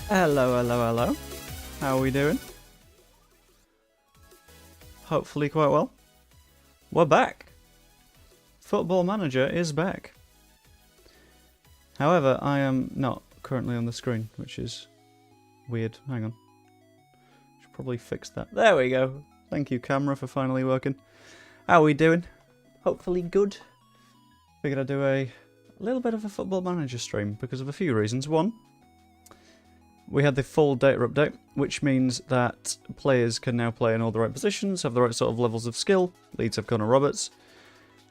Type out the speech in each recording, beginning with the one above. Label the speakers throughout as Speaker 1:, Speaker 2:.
Speaker 1: Hello, hello, hello. How are we doing? Hopefully quite well. We're back. Football Manager is back. However, I am not currently on the screen, which is weird. Hang on. Should probably fix that. There we go. Thank you, camera, for finally working. How are we doing? Hopefully good. Figured I'd do a little bit of a Football Manager stream because of a few reasons. One, we had the full data update, which means that players can now play in all the right positions, have the right sort of levels of skill. Leeds have Connor Roberts.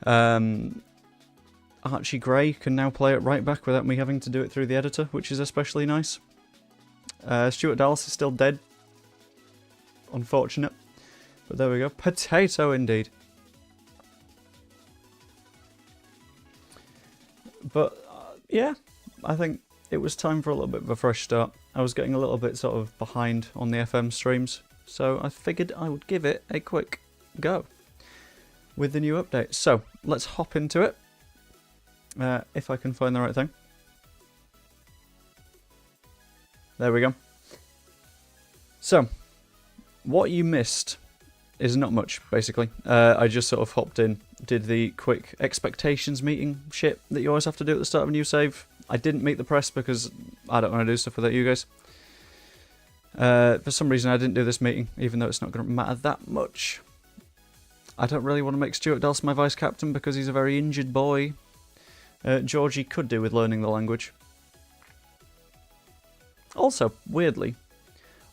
Speaker 1: Archie Gray can now play at right back without me having to do it through the editor, which is especially nice. Stuart Dallas is still dead. Unfortunate. But there we go. Potato indeed. But, yeah, I think it was time for a little bit of a fresh start. I was getting a little bit sort of behind on the FM streams, so I figured I would give it a quick go with the new update. So, let's hop into it, if I can find the right thing. There we go. So, what you missed is not much, basically. I just sort of hopped in, did the quick expectations meeting shit that you always have to do at the start of a new save. I didn't meet the press because I don't want to do stuff without you guys. For some reason I didn't do this meeting, even though it's not going to matter that much. I don't really want to make Stuart Dallas my vice-captain because he's a very injured boy. Georgie could do with learning the language. Also, weirdly,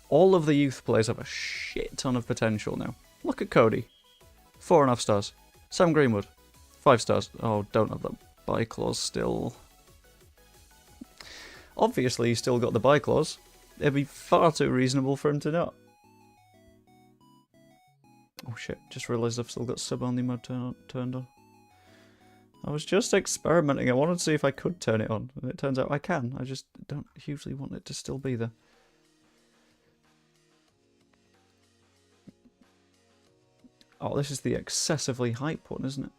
Speaker 1: all of the youth players have a shit ton of potential now. Look at Cody. 4.5 stars. Sam Greenwood. 5 stars. Oh, don't have that buy clause still. Obviously, he's still got the buy clause. It'd be far too reasonable for him to not. Oh shit, just realised I've still got sub-only mode turned on. I was just experimenting. I wanted to see if I could turn it on. And it turns out I can. I just don't usually want it to still be there. Oh, this is the excessively hype one, isn't it?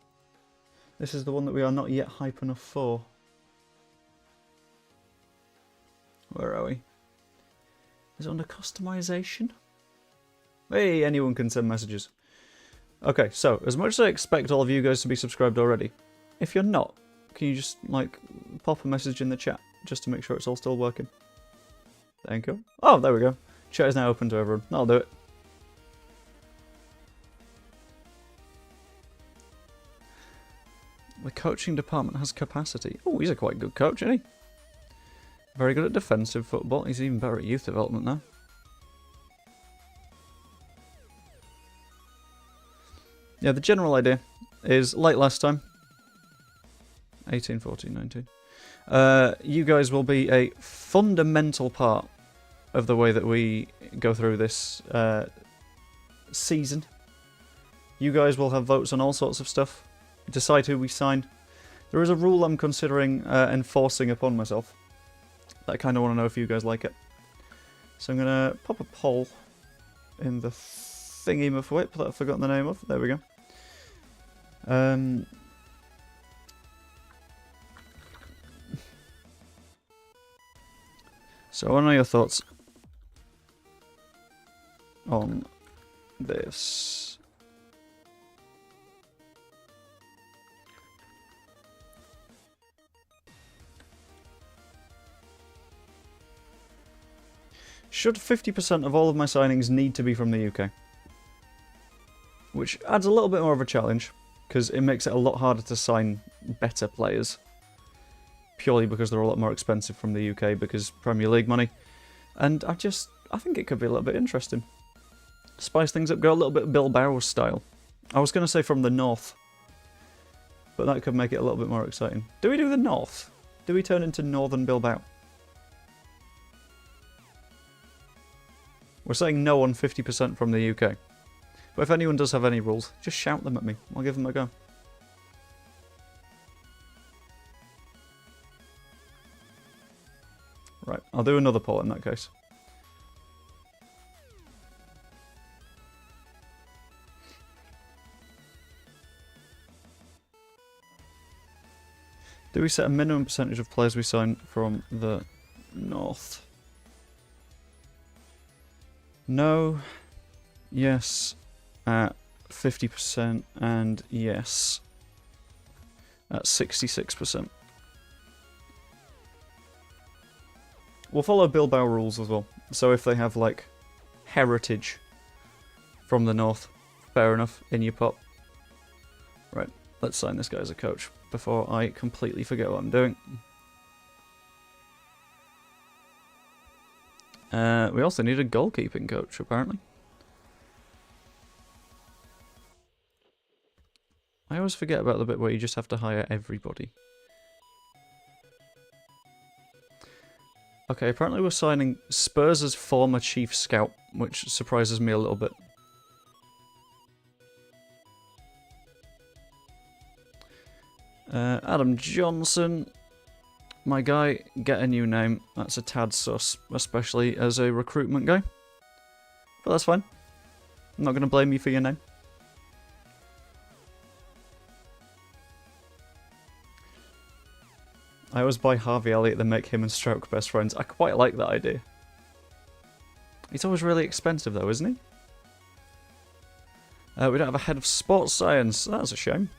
Speaker 1: This is the one that we are not yet hype enough for. Where are we? Is it under customization? Hey, anyone can send messages. Okay, so, as much as I expect all of you guys to be subscribed already, if you're not, can you just, like, pop a message in the chat, just to make sure it's all still working? Thank you. Oh, there we go. Chat is now open to everyone. I'll do it. The coaching department has capacity. Oh, he's a quite good coach, isn't he? Very good at defensive football. He's even better at youth development now. Yeah, the general idea is, like last time, 18, 14, 19, you guys will be a fundamental part of the way that we go through this season. You guys will have votes on all sorts of stuff. Decide who we sign. There is a rule I'm considering enforcing upon myself. I kind of want to know if you guys like it. So I'm going to pop a poll in the thingy whip that I've forgotten the name of. There we go. So I want to know your thoughts on this. Should 50% of all of my signings need to be from the UK? Which adds a little bit more of a challenge, because it makes it a lot harder to sign better players. Purely because they're a lot more expensive from the UK, because Premier League money. And I think it could be a little bit interesting. Spice things up, go a little bit Bilbao style. I was going to say from the north, but that could make it a little bit more exciting. Do we do the north? Do we turn into Northern Bilbao? We're saying no on 50% from the UK. But if anyone does have any rules, just shout them at me. I'll give them a go. Right, I'll do another poll in that case. Do we set a minimum percentage of players we sign from the north? No, yes at 50%, and yes at 66%. We'll follow Bilbao rules as well. So if they have, like, heritage from the north, fair enough, in your pot. Right, let's sign this guy as a coach before I completely forget what I'm doing. We also need a goalkeeping coach, apparently. I always forget about the bit where you just have to hire everybody. Okay, apparently we're signing Spurs' former chief scout, which surprises me a little bit. Adam Johnson, my guy, get a new name. That's a tad sus, especially as a recruitment guy. But that's fine. I'm not going to blame you for your name. I always buy Harvey Elliott and make him and Stroke best friends. I quite like that idea. He's always really expensive though, isn't he? We don't have a head of sports science. That's a shame.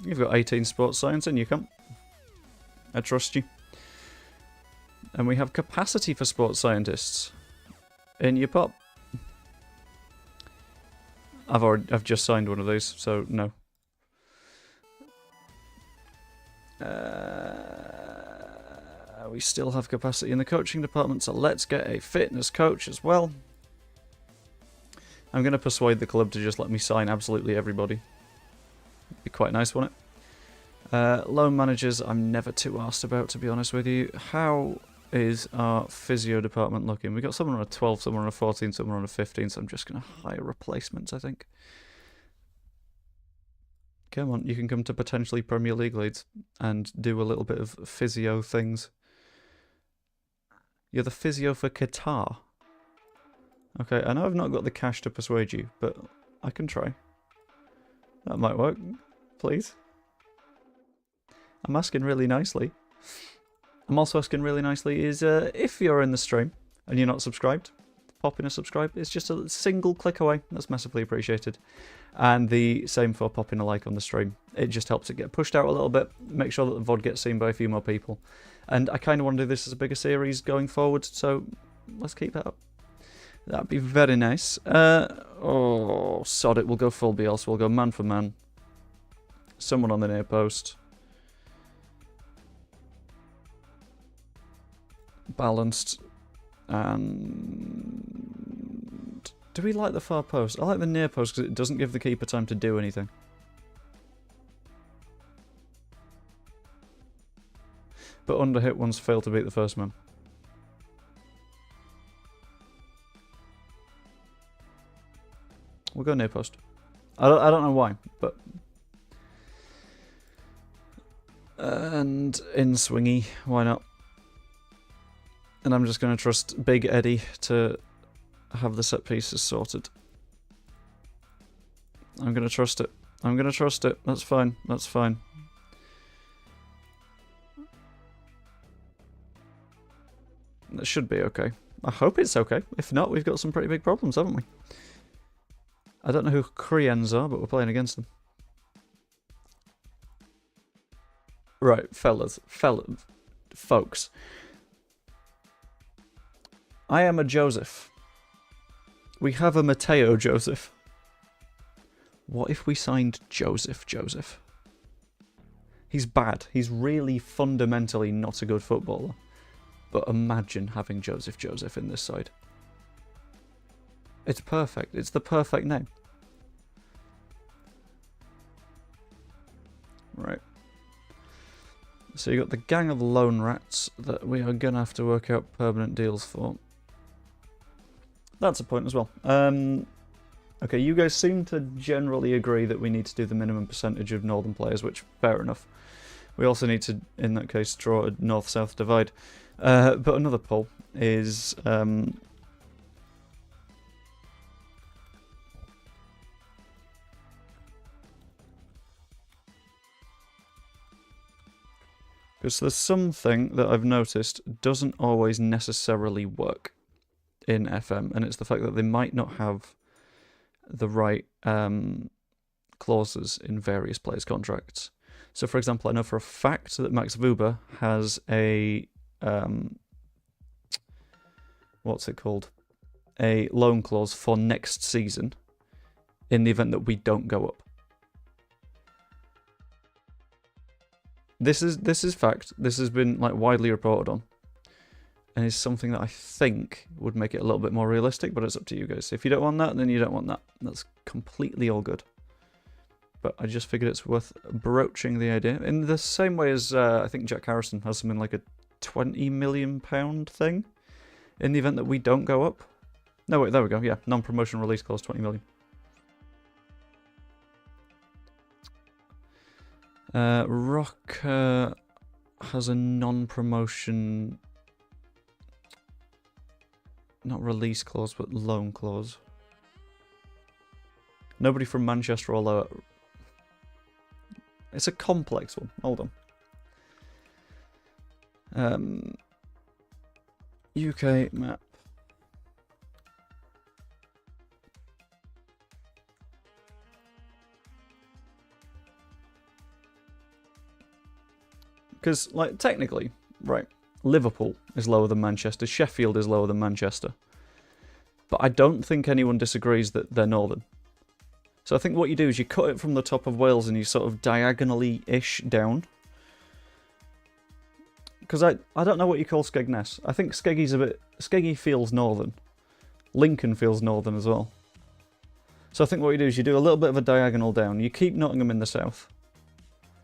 Speaker 1: You've got 18 sports science in you, cunt. I trust you. And we have capacity for sports scientists in your pop. I've just signed one of these, so no. We still have capacity in the coaching department, so let's get a fitness coach as well. I'm going to persuade the club to just let me sign absolutely everybody. Be quite nice, wouldn't it? Loan managers, I'm never too asked about, to be honest with you. How is our physio department looking? We've got someone on a 12, someone on a 14, someone on a 15, so I'm just going to hire replacements, I think. Come on, you can come to potentially Premier League Leeds and do a little bit of physio things. You're the physio for Qatar. Okay, I know I've not got the cash to persuade you, but I can try. That might work. Please. I'm asking really nicely. I'm also asking really nicely is if you're in the stream and you're not subscribed, pop in a subscribe. It's just a single click away. That's massively appreciated. And the same for popping a like on the stream. It just helps it get pushed out a little bit. Make sure that the VOD gets seen by a few more people. And I kind of want to do this as a bigger series going forward, so let's keep that up. That'd be very nice. Oh, sod it. We'll go full Bielsa. We'll go man for man. Someone on the near post. Balanced. And do we like the far post? I like the near post because it doesn't give the keeper time to do anything. But under hit ones fail to beat the first man. We'll go near post. I don't know why, but and in swingy, why not? And I'm just going to trust Big Eddie to have the set pieces sorted. I'm going to trust it. I'm going to trust it. That's fine. That's fine. That should be okay. I hope it's okay. If not, we've got some pretty big problems, haven't we? I don't know who Koreans are, but we're playing against them. Right, fellas, folks. I am a Joseph. We have a Mateo Joseph. What if we signed Joseph? He's bad. He's really fundamentally not a good footballer. But imagine having Joseph in this side. It's perfect. It's the perfect name. Right. So you got the gang of lone rats that we are going to have to work out permanent deals for. That's a point as well. Okay, you guys seem to generally agree that we need to do the minimum percentage of northern players, which, fair enough. We also need to, in that case, draw a north-south divide. But another poll is... because there's something that I've noticed doesn't always necessarily work. in FM, and it's the fact that they might not have the right clauses in various players' contracts. So, for example, I know for a fact that Max Wuber has a what's it called? A loan clause for next season in the event that we don't go up. This is fact. This has been like widely reported on, and is something that I think would make it a little bit more realistic. But it's up to you guys. If you don't want that, then you don't want that. That's completely all good. But I just figured it's worth broaching the idea in the same way as I think Jack Harrison has something like a £20 million thing in the event that we don't go up. No, wait, there we go. Yeah, non-promotion release clause, 20 million. Rocker has a non-promotion, not release clause, but loan clause. Nobody from Manchester or lower. It's a complex one. Hold on. UK map. Because, like, technically, right, Liverpool is lower than Manchester, Sheffield is lower than Manchester. But I don't think anyone disagrees that they're northern. So I think what you do is you cut it from the top of Wales and you sort of diagonally-ish down. Because I don't know what you call Skegness. I think Skeggy's a bit... Skeggy feels northern. Lincoln feels northern as well. So I think what you do is you do a little bit of a diagonal down. You keep Nottingham in the south.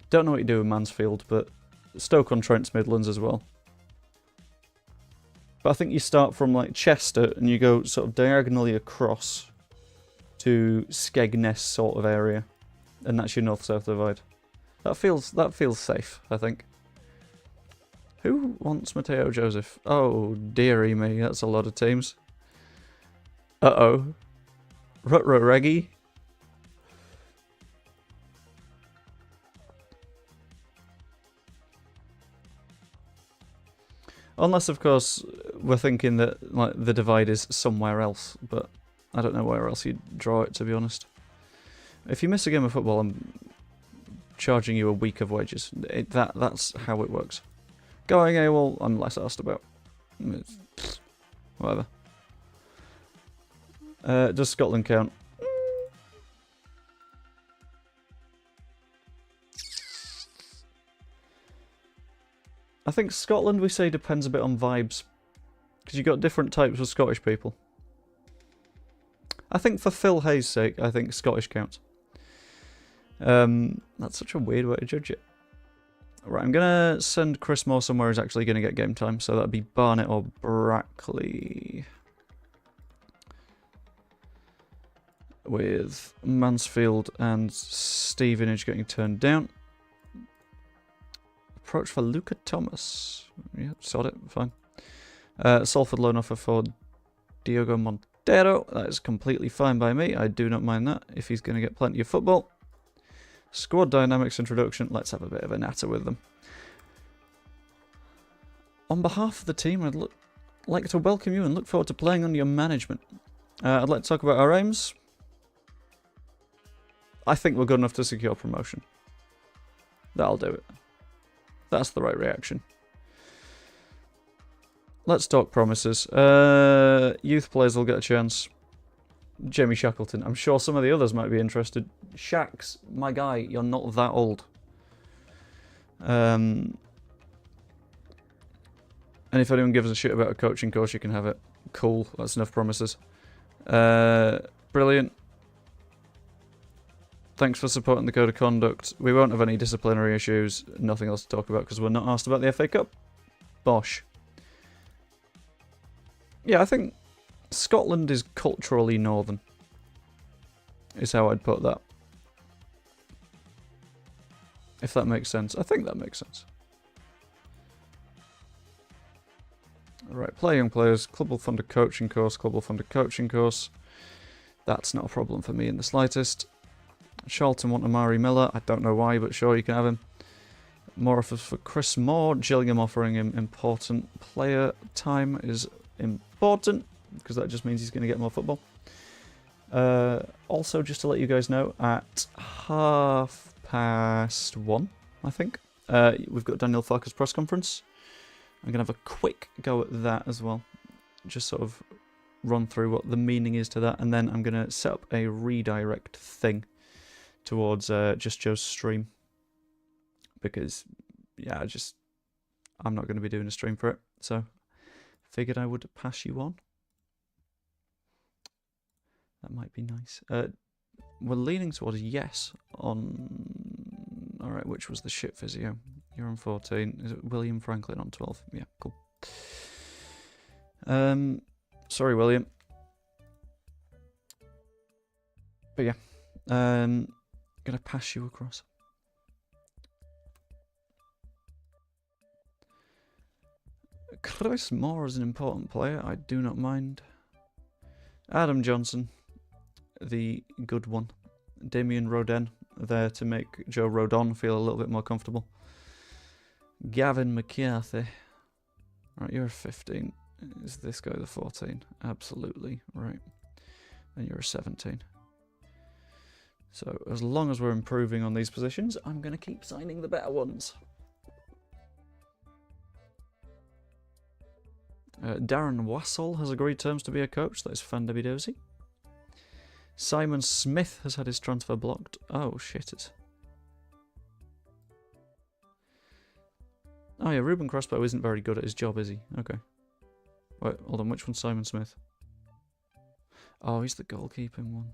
Speaker 1: Don't know what you do with Mansfield, but Stoke-on-Trent's Midlands as well. But I think you start from like Chester and you go sort of diagonally across to Skegness sort of area, and that's your north-south divide. That feels safe, I think. Who wants Matteo Joseph? Oh, dearie me, that's a lot of teams. Uh-oh. Rutro Reggie. Unless, of course, we're thinking that like the divide is somewhere else, but I don't know where else you'd draw it, to be honest. If you miss a game of football, I'm charging you a week of wages. That's how it works. Going AWOL, I'm less asked about. Whatever. Does Scotland count? I think Scotland, we say, depends a bit on vibes. Because you've got different types of Scottish people. I think for Phil Hayes' sake, I think Scottish counts. That's such a weird way to judge it. Right, I'm going to send Chris Moore somewhere who's actually going to get game time. So that'd be Barnet or Brackley. With Mansfield and Stevenage getting turned down. Approach for Luca Thomas. Yeah, sod it, fine. Salford loan offer for Diogo Montero. That is completely fine by me. I do not mind that if he's going to get plenty of football. Squad dynamics introduction. Let's have a bit of a natter with them. On behalf of the team, I'd like to welcome you and look forward to playing under your management. I'd like to talk about our aims. I think we're good enough to secure promotion. That'll do it. That's the right reaction. Let's talk promises. Youth players will get a chance. Jamie Shackleton. I'm sure some of the others might be interested. Shax, my guy, you're not that old. And if anyone gives a shit about a coaching course, you can have it. Cool, that's enough promises. Brilliant. Thanks for supporting the code of conduct. We won't have any disciplinary issues. Nothing else to talk about because we're not asked about the FA Cup. Bosh. Yeah, I think Scotland is culturally northern. Is how I'd put that. If that makes sense. I think that makes sense. Alright, play young players. Club will fund a coaching course. Club will fund a coaching course. That's not a problem for me in the slightest. Charlton want Amari Miller. I don't know why, but sure, you can have him. More offers for Chris Moore. Gillingham offering him important player time is important. because that just means he's going to get more football. Also, just to let you guys know, at 1:30, I think, we've got Daniel Farke's press conference. I'm going to have a quick go at that as well. Just sort of run through what the meaning is to that, and then I'm going to set up a redirect thing towards Just Joe's stream. Because, yeah, I'm not going to be doing a stream for it, so figured I would pass you on. That might be nice. We're leaning towards yes on... Alright, which was the shit physio? You're on 14. Is it William Franklin on 12? Yeah, cool. Sorry, William. But yeah, gonna pass you across. Chris Moore is an important player, I do not mind. Adam Johnson, the good one. Damien Rodin, there to make Joe Rodon feel a little bit more comfortable. Gavin McCarthy. Right, you're a 15. Is this guy the 14? Absolutely, right. And you're a 17. So, as long as we're improving on these positions, I'm going to keep signing the better ones. Darren Wassell has agreed terms to be a coach. That is fandabidozy. Simon Smith has had his transfer blocked. Oh, shit. Oh, yeah, Ruben Crossbow isn't very good at his job, is he? Okay. Wait, hold on. Which one's Simon Smith? Oh, he's the goalkeeping one.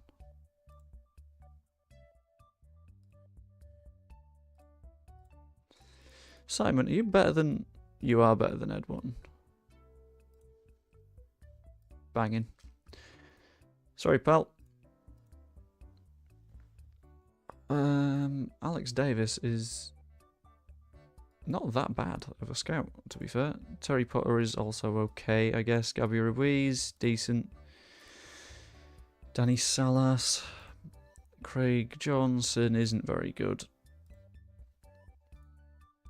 Speaker 1: Simon, are you better than... You are better than Ed Wotton. Banging. Sorry, pal. Alex Davis is not that bad of a scout, to be fair. Terry Potter is also okay, I guess. Gabby Ruiz, decent. Danny Salas. Craig Johnson isn't very good.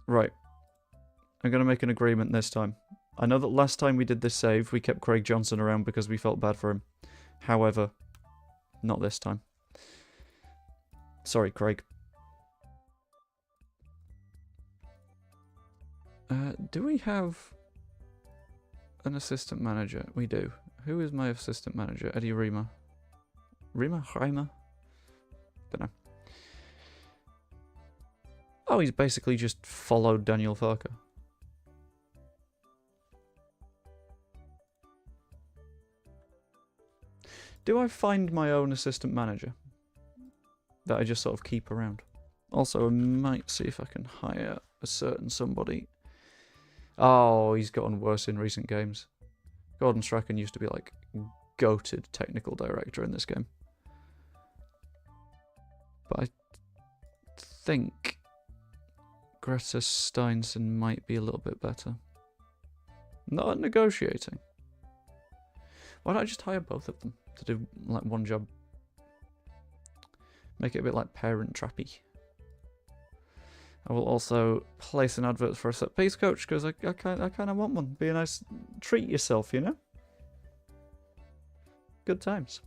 Speaker 1: Right. I'm going to make an agreement this time. I know that last time we did this save, we kept Craig Johnson around because we felt bad for him. However, not this time. Sorry, Craig. Do we have an assistant manager? We do. Who is my assistant manager? Eddie Rima. Rima? Don't know. Oh, he's basically just followed Daniel Farke. Do I find my own assistant manager that I just sort of keep around? Also, I might see if I can hire a certain somebody. Oh, he's gotten worse in recent games. Gordon Strachan used to be like goated technical director in this game. But I think Greta Steinson might be a little bit better. Not at negotiating. Why don't I just hire both of them to do like one job? Make it a bit like Parent Trappy. I will also place an advert for a set piece coach because I kind of want one. Be a nice treat yourself, you know. Good times.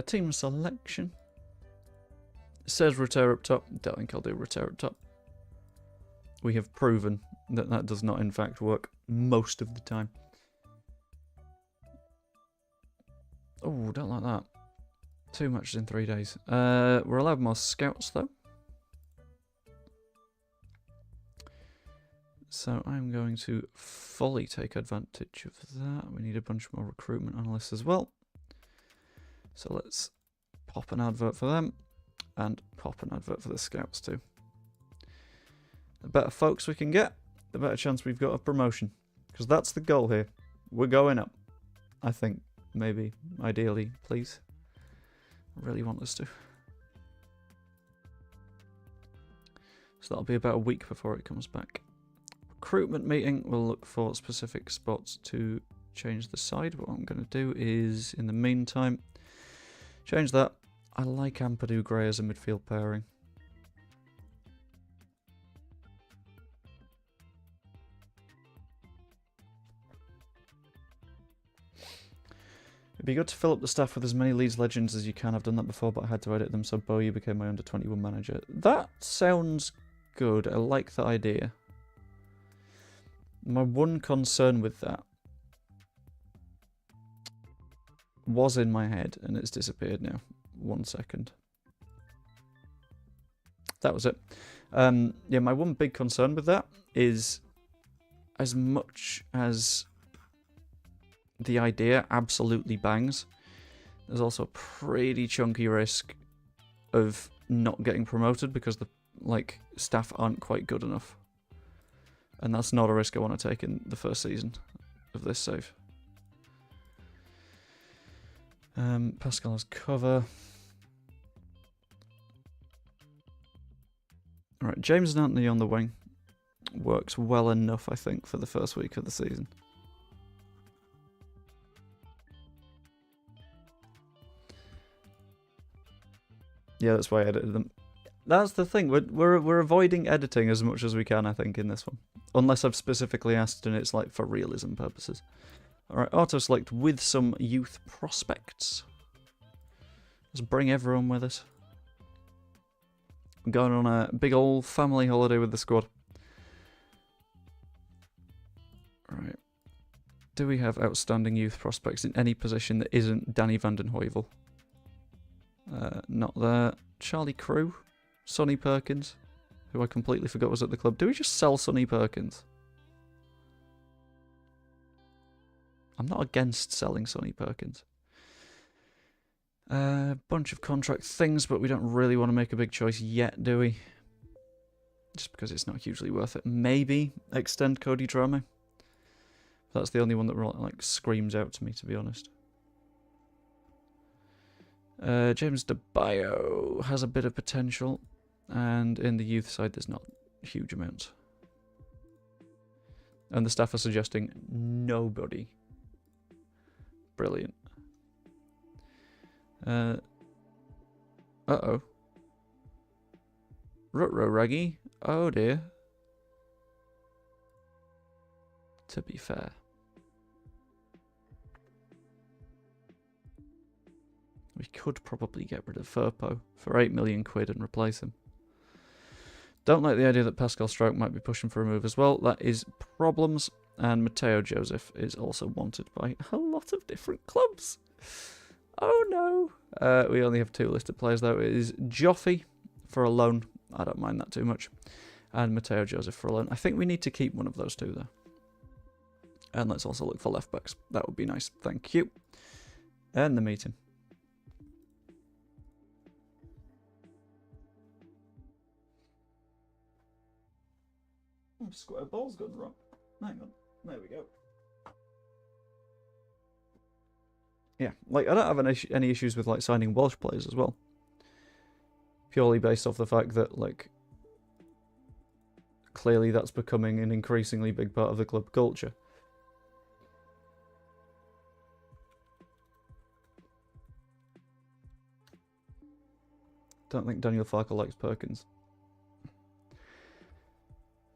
Speaker 1: Team selection. Says repair up top. Don't think I'll do repair up top. We have proven that that does not in fact work most of the time. Oh, don't like that. 2 matches in 3 days. We're allowed more scouts though. So I'm going to fully take advantage of that. We need a bunch more recruitment analysts as well. So let's pop an advert for them and pop an advert for the scouts too. The better folks we can get, the better chance we've got of promotion. Because that's the goal here. We're going up. I think. Maybe. Ideally. Please. I really want us to. So that'll be about a week before it comes back. Recruitment meeting. We'll look for specific spots to change the side. What I'm going to do is, in the meantime, change that. I like Ampadu Gray as a midfield pairing. It'd be good to fill up the staff with as many Leeds legends as you can. I've done that before, but I had to edit them, so Bo, you became my under-21 manager. That sounds good. I like that idea. My one concern with that was in my head, and it's disappeared now. 1 second. That was it. Yeah, my one big concern with that is, as much as the idea absolutely bangs, there's also a pretty chunky risk of not getting promoted because the staff aren't quite good enough. And that's not a risk I want to take in the first season of this save. Pascal has cover. Alright, James and Anthony on the wing works well enough, I think, for the first week of the season. Yeah, that's why I edited them. That's the thing, we're avoiding editing as much as we can, I think, in this one. Unless I've specifically asked and it's like for realism purposes. Alright, auto-select with some youth prospects. Let's bring everyone with us. I'm going on a big old family holiday with the squad. Right. Do we have outstanding youth prospects in any position that isn't Danny van den Heuvel? Not there. Charlie Crew? Sonny Perkins? Who I completely forgot was at the club. Do we just sell Sonny Perkins? I'm not against selling Sonny Perkins. Bunch of contract things, but we don't really want to make a big choice yet, do we? Just because it's not hugely worth it. Maybe extend Cody Drame. That's the only one that screams out to me, to be honest. James DeBio has a bit of potential, and in the youth side there's not huge amounts. And the staff are suggesting nobody. Brilliant. Uh-oh. Rutro Raggy. Oh dear. To be fair. We could probably get rid of Furpo for 8 million quid and replace him. Don't like the idea that Pascal Stroke might be pushing for a move as well. That is problems. And Matteo Joseph is also wanted by a lot of different clubs. Oh no. We only have 2 listed players though. It is Joffy for a loan. I don't mind that too much. And Matteo Joseph for a loan. I think we need to keep one of those 2 though. And let's also look for left backs. That would be nice. Thank you. End the meeting. Square ball's gone wrong. Hang on. There we go. Yeah, I don't have any issues with signing Welsh players as well. Purely based off the fact that clearly that's becoming an increasingly big part of the club culture. Don't think Daniel Farke likes Perkins.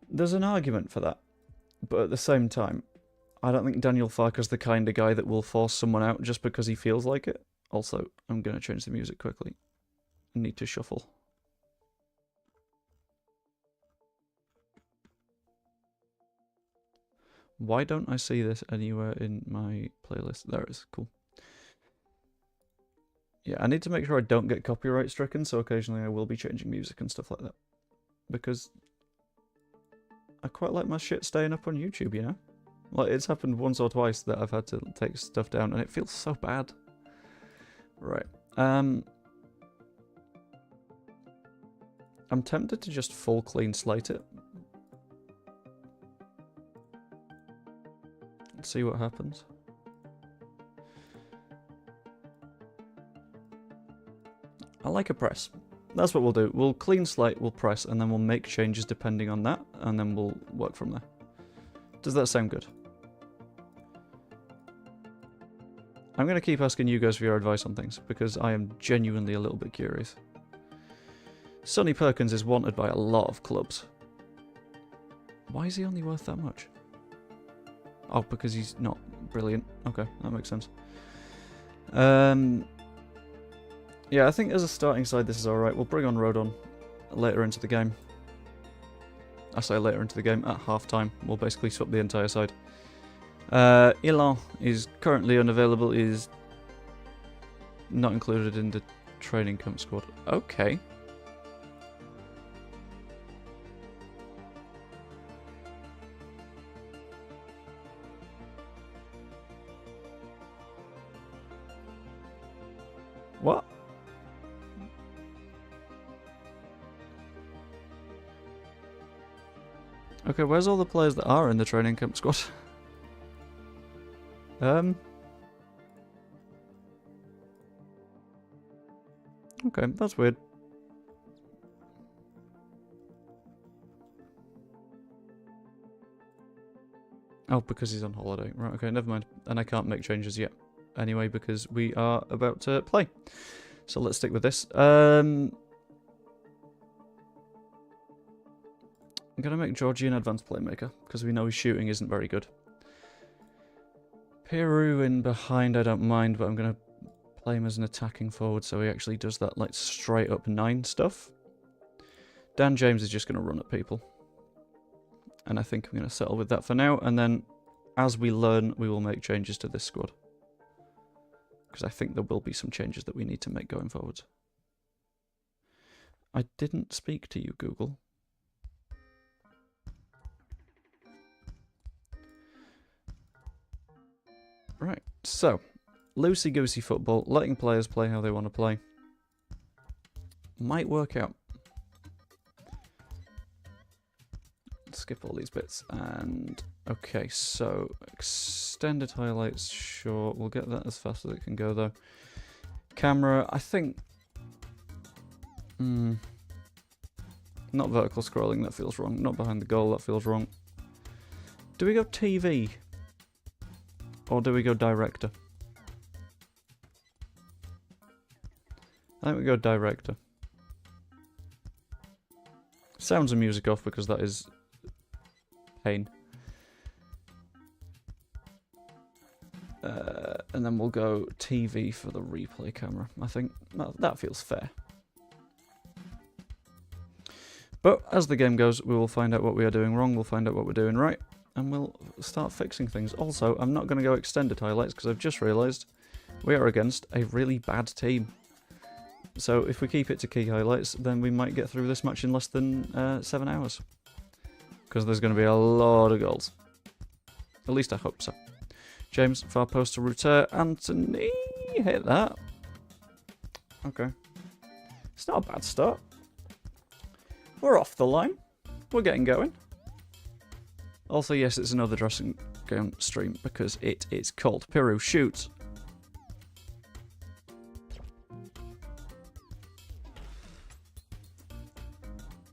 Speaker 1: There's an argument for that, but at the same time, I don't think Daniel Farke's the kind of guy that will force someone out just because he feels like it. Also, I'm going to change the music quickly. I need to shuffle. Why don't I see this anywhere in my playlist? There it is. Cool. Yeah, I need to make sure I don't get copyright stricken, so occasionally I will be changing music and stuff like that. Because I quite like my shit staying up on YouTube, you know? It's happened once or twice that I've had to take stuff down, and it feels so bad. Right. I'm tempted to just full clean slate it. Let's see what happens. I like a press. That's what we'll do. We'll clean slate, we'll press, and then we'll make changes depending on that, and then we'll work from there. Does that sound good? I'm going to keep asking you guys for your advice on things, because I am genuinely a little bit curious. Sonny Perkins is wanted by a lot of clubs. Why is he only worth that much? Oh, because he's not brilliant. Okay, that makes sense. Yeah, I think as a starting side this is alright. We'll bring on Rodon later into the game. I say later into the game, at half-time. We'll basically swap the entire side. Ilan is currently unavailable, is not included in the training camp squad. Okay. What? Okay, where's all the players that are in the training camp squad? Okay, that's weird. Oh, because he's on holiday. Right, okay, never mind. And I can't make changes yet. Anyway, because we are about to play. So let's stick with this. I'm going to make Georgie an advanced playmaker, because we know his shooting isn't very good. Peru in behind, I don't mind, but I'm going to play him as an attacking forward, so he actually does that like straight up 9 stuff. Dan James is just going to run at people. And I think I'm going to settle with that for now, and then as we learn, we will make changes to this squad. Because I think there will be some changes that we need to make going forward. I didn't speak to you, Google. Right, so, loosey-goosey football, letting players play how they want to play. Might work out. Skip all these bits, and okay, so extended highlights, sure, we'll get that as fast as it can go though. Camera, I think, not vertical scrolling, that feels wrong. Not behind the goal, that feels wrong. Do we go TV? Or do we go director? I think we go director. Sounds and music off because that is pain. And then we'll go TV for the replay camera. I think that feels fair. But as the game goes, we will find out what we are doing wrong, we'll find out what we're doing right, and we'll start fixing things. Also, I'm not going to go extended highlights because I've just realised we are against a really bad team. So if we keep it to key highlights, then we might get through this match in less than 7 hours. Because there's going to be a lot of goals. At least I hope so. James, far post to Ruter. Anthony, hit that. Okay. It's not a bad start. We're off the line. We're getting going. Also, yes, it's another dressing gown stream because it is called Peru Shoot.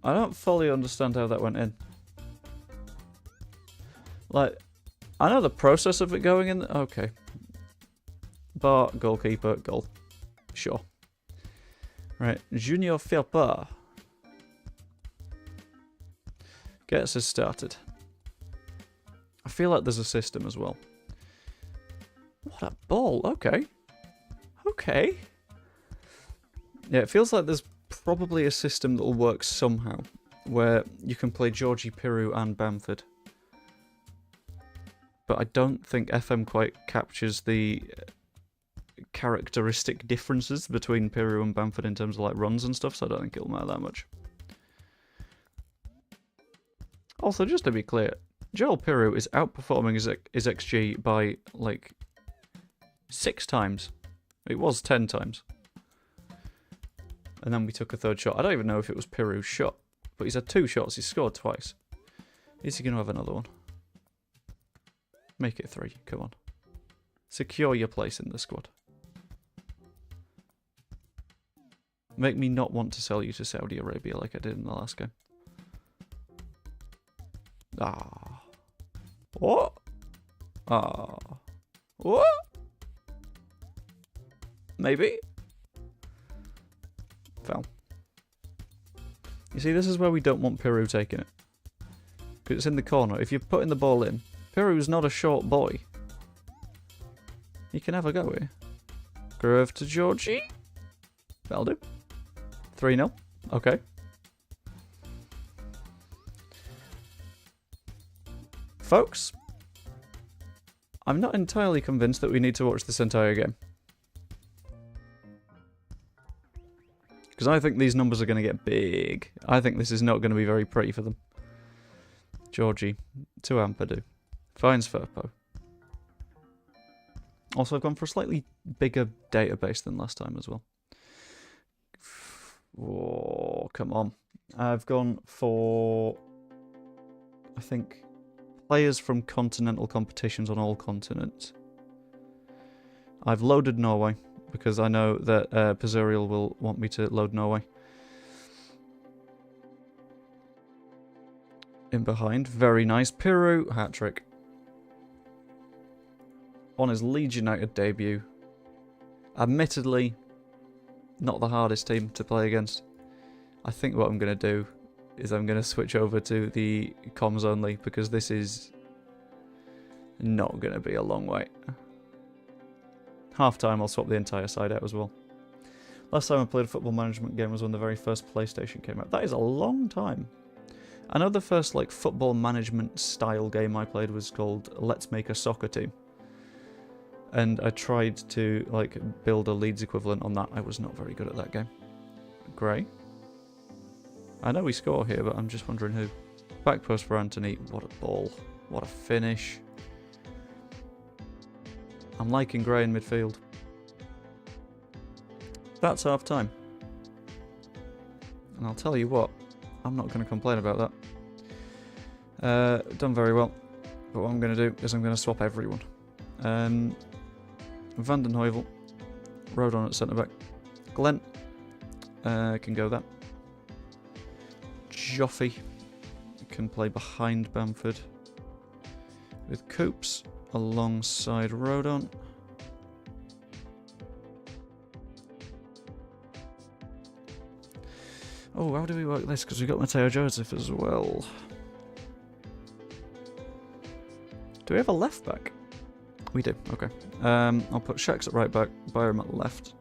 Speaker 1: I don't fully understand how that went in. Like, I know the process of it going in. Okay. Bar, goalkeeper, goal. Sure. Right, Junior Farke gets us started. I feel like there's a system as well. What a ball. Okay. Okay. Yeah, it feels like there's probably a system that will work somehow, where you can play Georgie, Peru and Bamford. But I don't think FM quite captures the characteristic differences between Peru and Bamford in terms of like runs and stuff, so I don't think it'll matter that much. Also, just to be clear, Joel Peru is outperforming his XG by like 6 times. It was 10 times. And then we took a third shot. I don't even know if it was Peru's shot, but he's had 2 shots. He's scored twice. Is he going to have another one? Make it 3. Come on. Secure your place in the squad. Make me not want to sell you to Saudi Arabia like I did in the last game. Ah. What? Ah. What? Maybe? Foul. You see, this is where we don't want Peru taking it. Because it's in the corner. If you're putting the ball in, Peru's not a short boy. He can have a go here. Groove to Georgie. That'll do. 3-0. Okay. Folks, I'm not entirely convinced that we need to watch this entire game. Because I think these numbers are going to get big. I think this is not going to be very pretty for them. Georgie to Ampadu. Finds Firpo. Also, I've gone for a slightly bigger database than last time as well. Oh, come on. I've gone for, I think, players from continental competitions on all continents. I've loaded Norway, because I know that Pizzuriel will want me to load Norway. In behind, very nice. Piru, hat-trick. On his Leeds United debut. Admittedly, not the hardest team to play against. I think what I'm going to do is I'm going to switch over to the comms only, because this is not going to be a long wait. Half time, I'll swap the entire side out as well. Last time I played a football management game was when the very first PlayStation came out. That is a long time. I know the first like football management style game I played was called Let's Make a Soccer Team. And I tried to like build a Leeds equivalent on that. I was not very good at that game. Gray. I know we score here, but I'm just wondering who. Back post for Anthony. What a ball. What a finish. I'm liking Gray in midfield. That's half time. And I'll tell you what, I'm not going to complain about that. Done very well. But what I'm going to do is I'm going to swap everyone. Van den Heuvel. Rodon at centre back. Glenn. Can go that. Joffy can play behind Bamford. With Coops alongside Rodon. Oh, how do we work this? Because we've got Mateo Joseph as well. Do we have a left back? We do, okay. I'll put Shaqs at right back, Byram at left.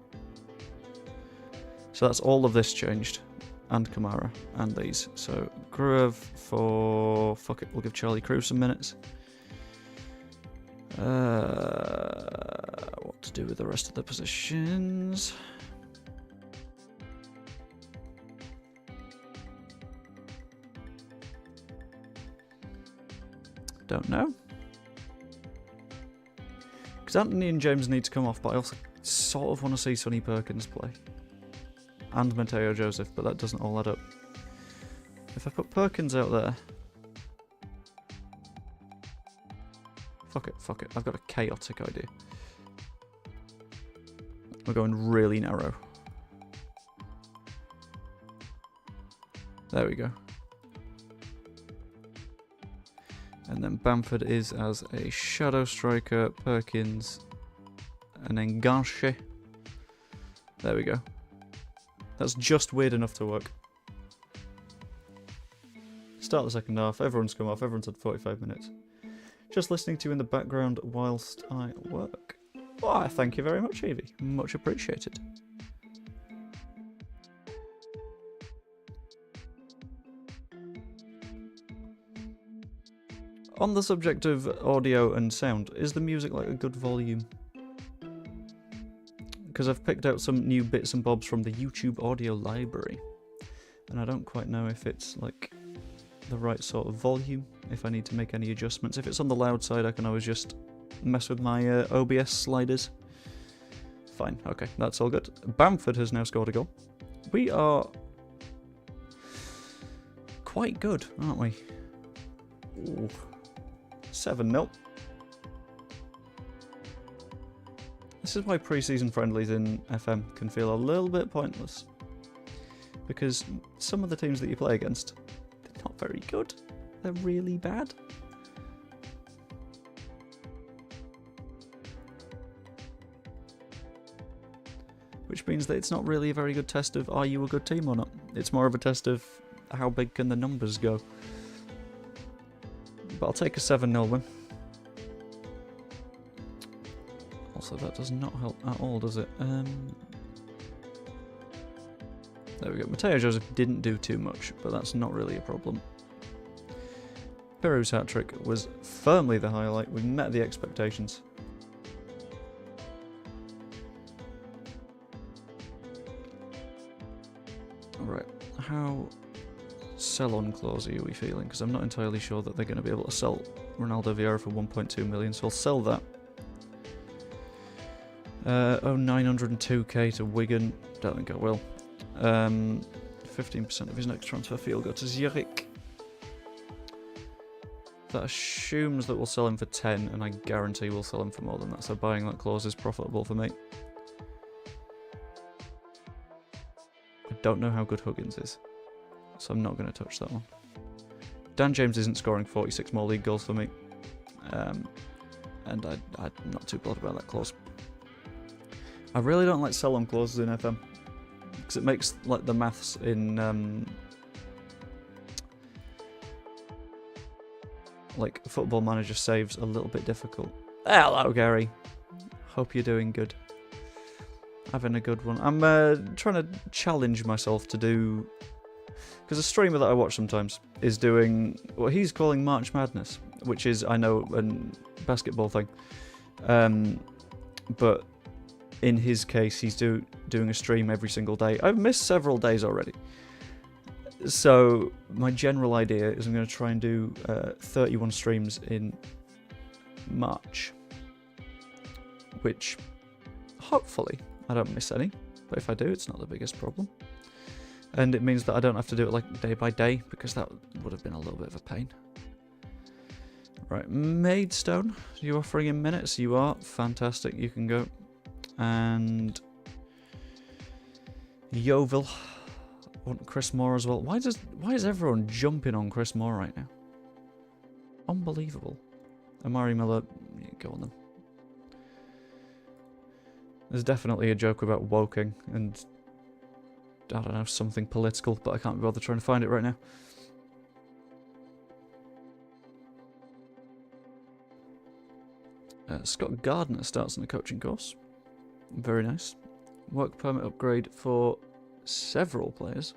Speaker 1: So that's all of this changed. And Kamara, and these. So, Gruev for... Fuck it, we'll give Charlie Crew some minutes. What to do with the rest of the positions? Don't know. Because Anthony and James need to come off, but I also sort of want to see Sonny Perkins play. And Mateo Joseph, but that doesn't all add up. If I put Perkins out there... Fuck it. I've got a chaotic idea. We're going really narrow. There we go. And then Bamford is as a shadow striker, Perkins, an enganche. There we go. That's just weird enough to work. Start the second half, everyone's come off, everyone's had 45 minutes. Just listening to you in the background whilst I work. Why, thank you very much, Evie. Much appreciated. On the subject of audio and sound, is the music like a good volume? Because I've picked out some new bits and bobs from the YouTube audio library. And I don't quite know if it's like the right sort of volume, if I need to make any adjustments. If it's on the loud side, I can always just mess with my OBS sliders. Fine, okay, that's all good. Bamford has now scored a goal. We are quite good, aren't we? Ooh. 7-0. This is why pre-season friendlies in FM can feel a little bit pointless. Because some of the teams that you play against, they're not very good. They're really bad. Which means that it's not really a very good test of are you a good team or not. It's more of a test of how big can the numbers go. But I'll take a 7-0 win. Also Also, that does not help at all, does it? There we go. Mateo Joseph didn't do too much, but that's not really a problem. Peru's hat-trick was firmly the highlight. We met the expectations. Alright, how sell-on clausey are we feeling? Because I'm not entirely sure that they're going to be able to sell Ronaldo Vieira for 1.2 million, so I'll sell that. 902k to Wigan. Don't think I will. 15% of his next transfer fee will go to Zurich. That assumes that we'll sell him for 10, and I guarantee we'll sell him for more than that, so buying that clause is profitable for me. I don't know how good Huggins is, so I'm not going to touch that one. Dan James isn't scoring 46 more league goals for me, and I'm not too bothered about that clause. I really don't like sell-on clauses in FM, because it makes like the maths in like Football Manager saves a little bit difficult. Hello, Gary. Hope you're doing good. Having a good one. I'm trying to challenge myself to do, because a streamer that I watch sometimes is doing what he's calling March Madness, which is, I know, a basketball thing, but in his case, he's doing a stream every single day. I've missed several days already. So my general idea is I'm going to try and do 31 streams in March, which hopefully I don't miss any, but if I do, it's not the biggest problem. And it means that I don't have to do it like day by day, because that would have been a little bit of a pain. Right, Maidstone, are you offering in minutes? You are. Fantastic, you can go. And Yeovil, want Chris Moore as well. Why is everyone jumping on Chris Moore right now? Unbelievable. Amari Miller, yeah, go on then. There's definitely a joke about Woking and, I don't know, something political, but I can't be bothered trying to find it right now. Scott Gardner starts on the coaching course. Very nice. Work permit upgrade for several players.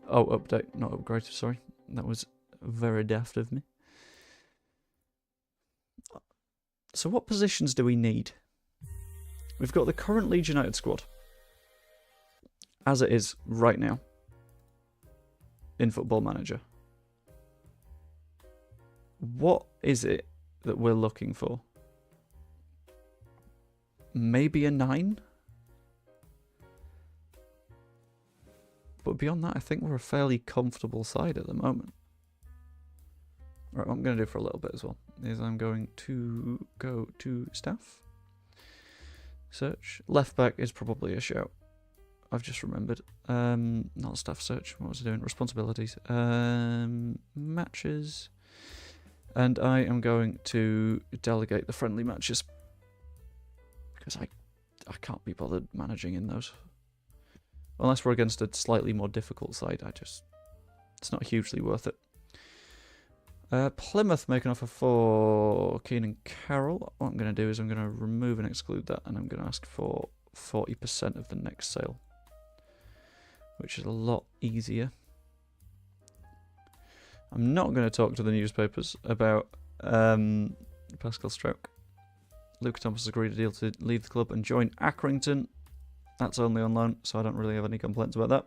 Speaker 1: Oh, update, not upgrade, sorry. That was very daft of me. So what positions do we need? We've got the current Leeds United squad, as it is right now, in Football Manager. What is it that we're looking for? Maybe a 9? But beyond that, I think we're a fairly comfortable side at the moment. Right, what I'm going to do for a little bit as well is I'm going to go to staff. Search. Left back is probably a shout. I've just remembered. Not staff search. What was I doing? Responsibilities. Matches. And I am going to delegate the friendly matches, because I can't be bothered managing in those. Unless we're against a slightly more difficult side, it's not hugely worth it. Plymouth make an offer for Keenan Carroll. What I'm going to do is I'm going to remove and exclude that, and I'm going to ask for 40% of the next sale, which is a lot easier. I'm not going to talk to the newspapers about Pascal Stroke. Luke Thomas has agreed a deal to leave the club and join Accrington. That's only on loan, so I don't really have any complaints about that.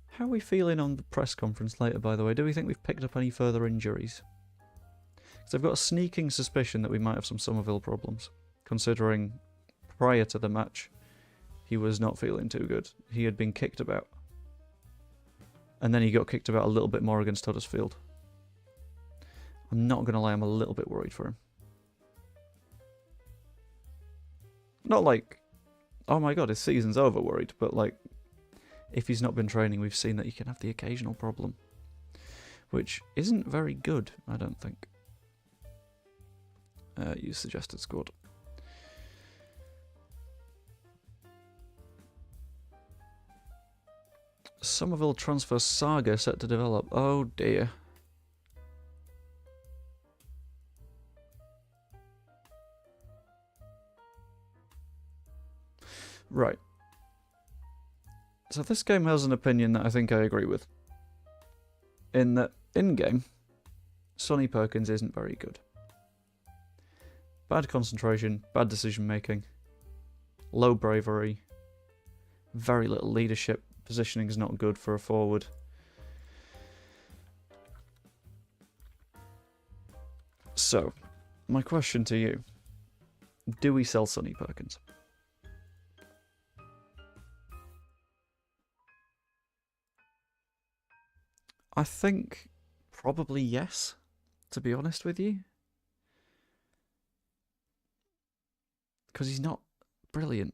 Speaker 1: How are we feeling on the press conference later, by the way? Do we think we've picked up any further injuries? Because I've got a sneaking suspicion that we might have some Somerville problems, considering prior to the match, he was not feeling too good. He had been kicked about. And then he got kicked about a little bit more against Huddersfield. I'm not going to lie, I'm a little bit worried for him. Not like, oh my god, his season's over worried, but like, if he's not been training, we've seen that he can have the occasional problem, which isn't very good, I don't think. Use suggested squad. Somerville transfer saga set to develop. Oh dear. Right. So this game has an opinion that I think I agree with. In that, in-game, Sonny Perkins isn't very good. Bad concentration, bad decision-making, low bravery, very little leadership, positioning is not good for a forward. So, my question to you, do we sell Sonny Perkins? I think probably yes, to be honest with you. Because he's not brilliant.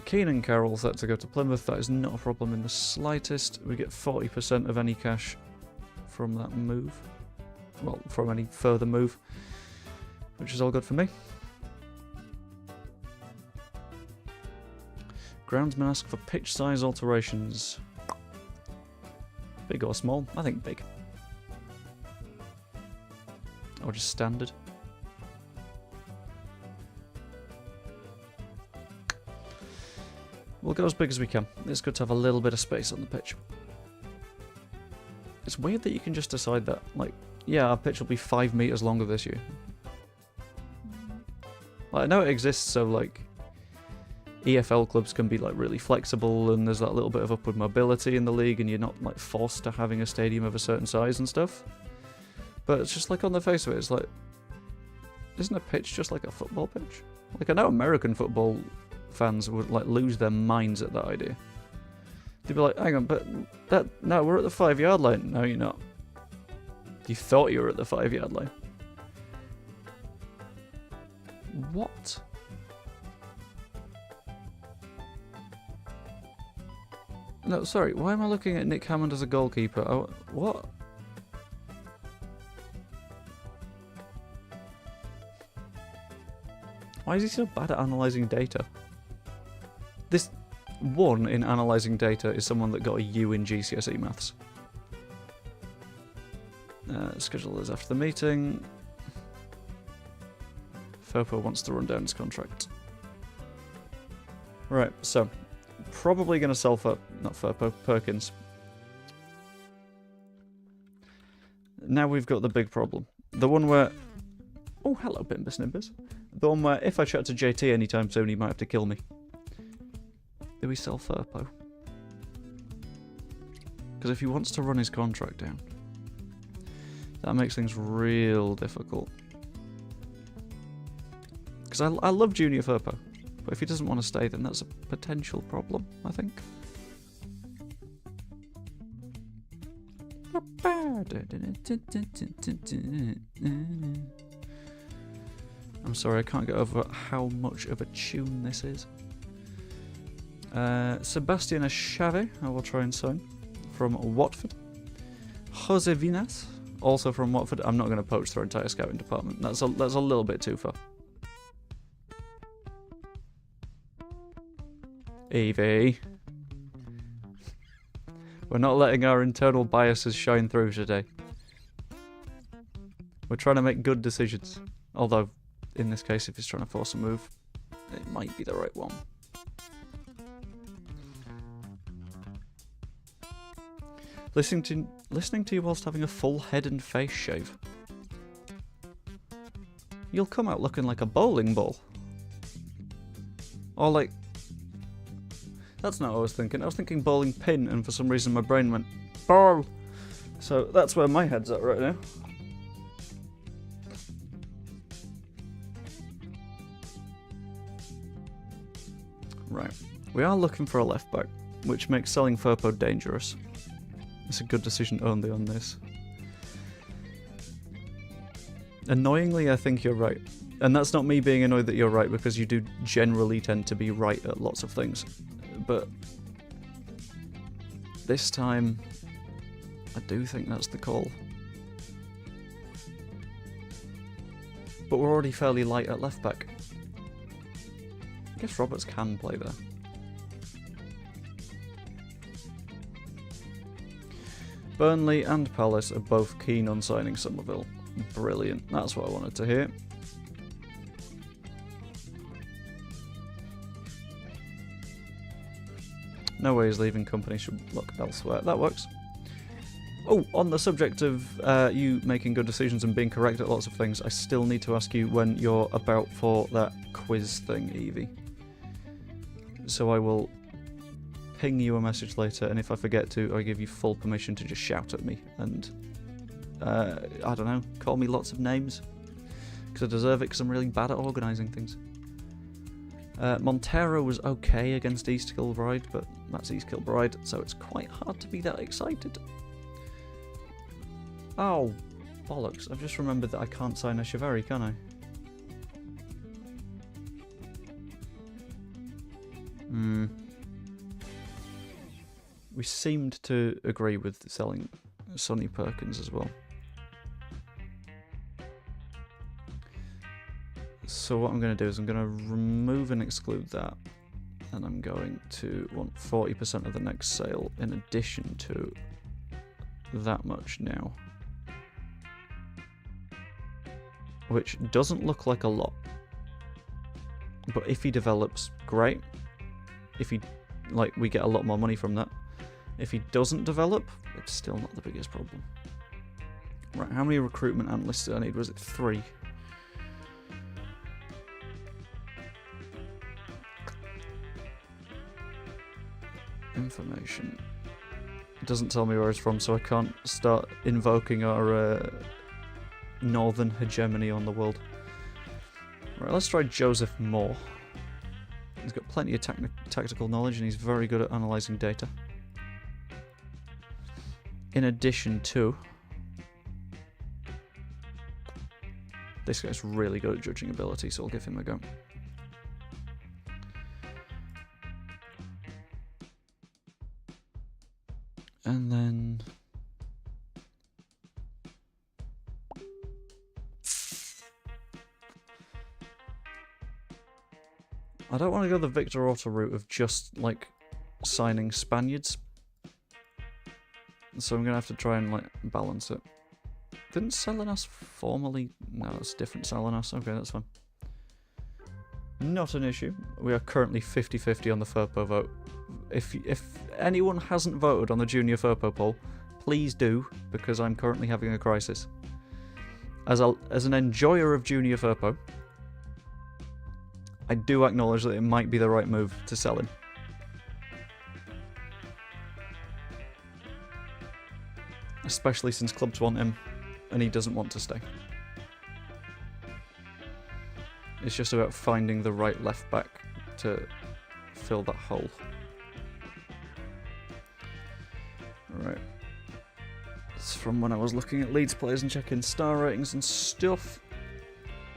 Speaker 1: Keenan Carroll set to go to Plymouth. That is not a problem in the slightest. We get 40% of any cash from that move. Well, from any further move. Which is all good for me. Groundsman ask for pitch size alterations. Big or small? I think big. Or just standard. We'll go as big as we can. It's good to have a little bit of space on the pitch. It's weird that you can just decide that, like, yeah, our pitch will be 5 meters longer this year. Like, I know it exists, so, like, EFL clubs can be, like, really flexible, and there's that little bit of upward mobility in the league, and you're not, like, forced to having a stadium of a certain size and stuff. But it's just, like, on the face of it, it's like, isn't a pitch just like a football pitch? Like, I know American football fans would, like, lose their minds at that idea. They'd be like, hang on, but no, we're at the 5-yard line. No, you're not. You thought you were at the 5-yard line. What? No, sorry, why am I looking at Nick Hammond as a goalkeeper? Oh, what? Why is he so bad at analysing data? This one in analysing data is someone that got a U in GCSE maths. Schedule is after the meeting. Furpo wants to run down his contract. Right, so probably going to sell Perkins. Now we've got the big problem. The one where... Oh, hello, Bimbus Nimbus. The one where if I chat to JT anytime soon, he might have to kill me. Do we sell Furpo? Because if he wants to run his contract down, that makes things real difficult. Because I love Junior Furpo, but if he doesn't want to stay, then that's a potential problem, I think. I'm sorry, I can't get over how much of a tune this is. Sebastian Achave, I will try and sign, from Watford. Jose Vinas, also from Watford. I'm not going to poach their entire scouting department. That's a little bit too far. Evie. We're not letting our internal biases shine through today. We're trying to make good decisions. Although, in this case, if he's trying to force a move, it might be the right one. Listening to you whilst having a full head and face shave. You'll come out looking like a bowling ball. Or like... That's not what I was thinking. I was thinking bowling pin, and for some reason my brain went, ball! So that's where my head's at right now. Right. We are looking for a left back, which makes selling Furpo dangerous. It's a good decision only on this. Annoyingly, I think you're right. And that's not me being annoyed that you're right, because you do generally tend to be right at lots of things. But this time, I do think that's the call. But we're already fairly light at left back. I guess Roberts can play there. Burnley and Palace are both keen on signing Somerville. Brilliant. That's what I wanted to hear. No way he's leaving. Company should look elsewhere. That works. Oh, on the subject of you making good decisions and being correct at lots of things, I still need to ask you when you're about for that quiz thing, Evie. So I will ping you a message later, and if I forget to, I give you full permission to just shout at me and, I don't know, call me lots of names. Because I deserve it, because I'm really bad at organising things. Montero was okay against East Kilbride, but that's East Kilbride, so it's quite hard to be that excited. Oh, bollocks. I've just remembered that I can't sign Echeverry, can I? We seemed to agree with selling Sonny Perkins as well. So what I'm going to do is I'm going to remove and exclude that. And I'm going to want 40% of the next sale in addition to that much now. Which doesn't look like a lot. But if he develops, great. If he, like, we get a lot more money from that. If he doesn't develop, it's still not the biggest problem. Right, how many recruitment analysts did I need? Was it 3? Information. It doesn't tell me where it's from, so I can't start invoking our northern hegemony on the world. Right, let's try Joseph Moore. He's got plenty of tactical knowledge and he's very good at analysing data. In addition to... this guy's really good at judging ability, so I'll give him a go. And then... I don't want to go the Victor Orta route of just, like, signing Spaniards. So I'm going to have to try and, like, balance it. Didn't Salinas formally... no, it's different Salinas. Okay, that's fine. Not an issue. We are currently 50-50 on the FURPO vote. If anyone hasn't voted on the Junior FURPO poll, please do, because I'm currently having a crisis. As an enjoyer of Junior FURPO, I do acknowledge that it might be the right move to sell him. Especially since clubs want him, and he doesn't want to stay. It's just about finding the right left back to fill that hole. Right. It's from when I was looking at Leeds players and checking star ratings and stuff.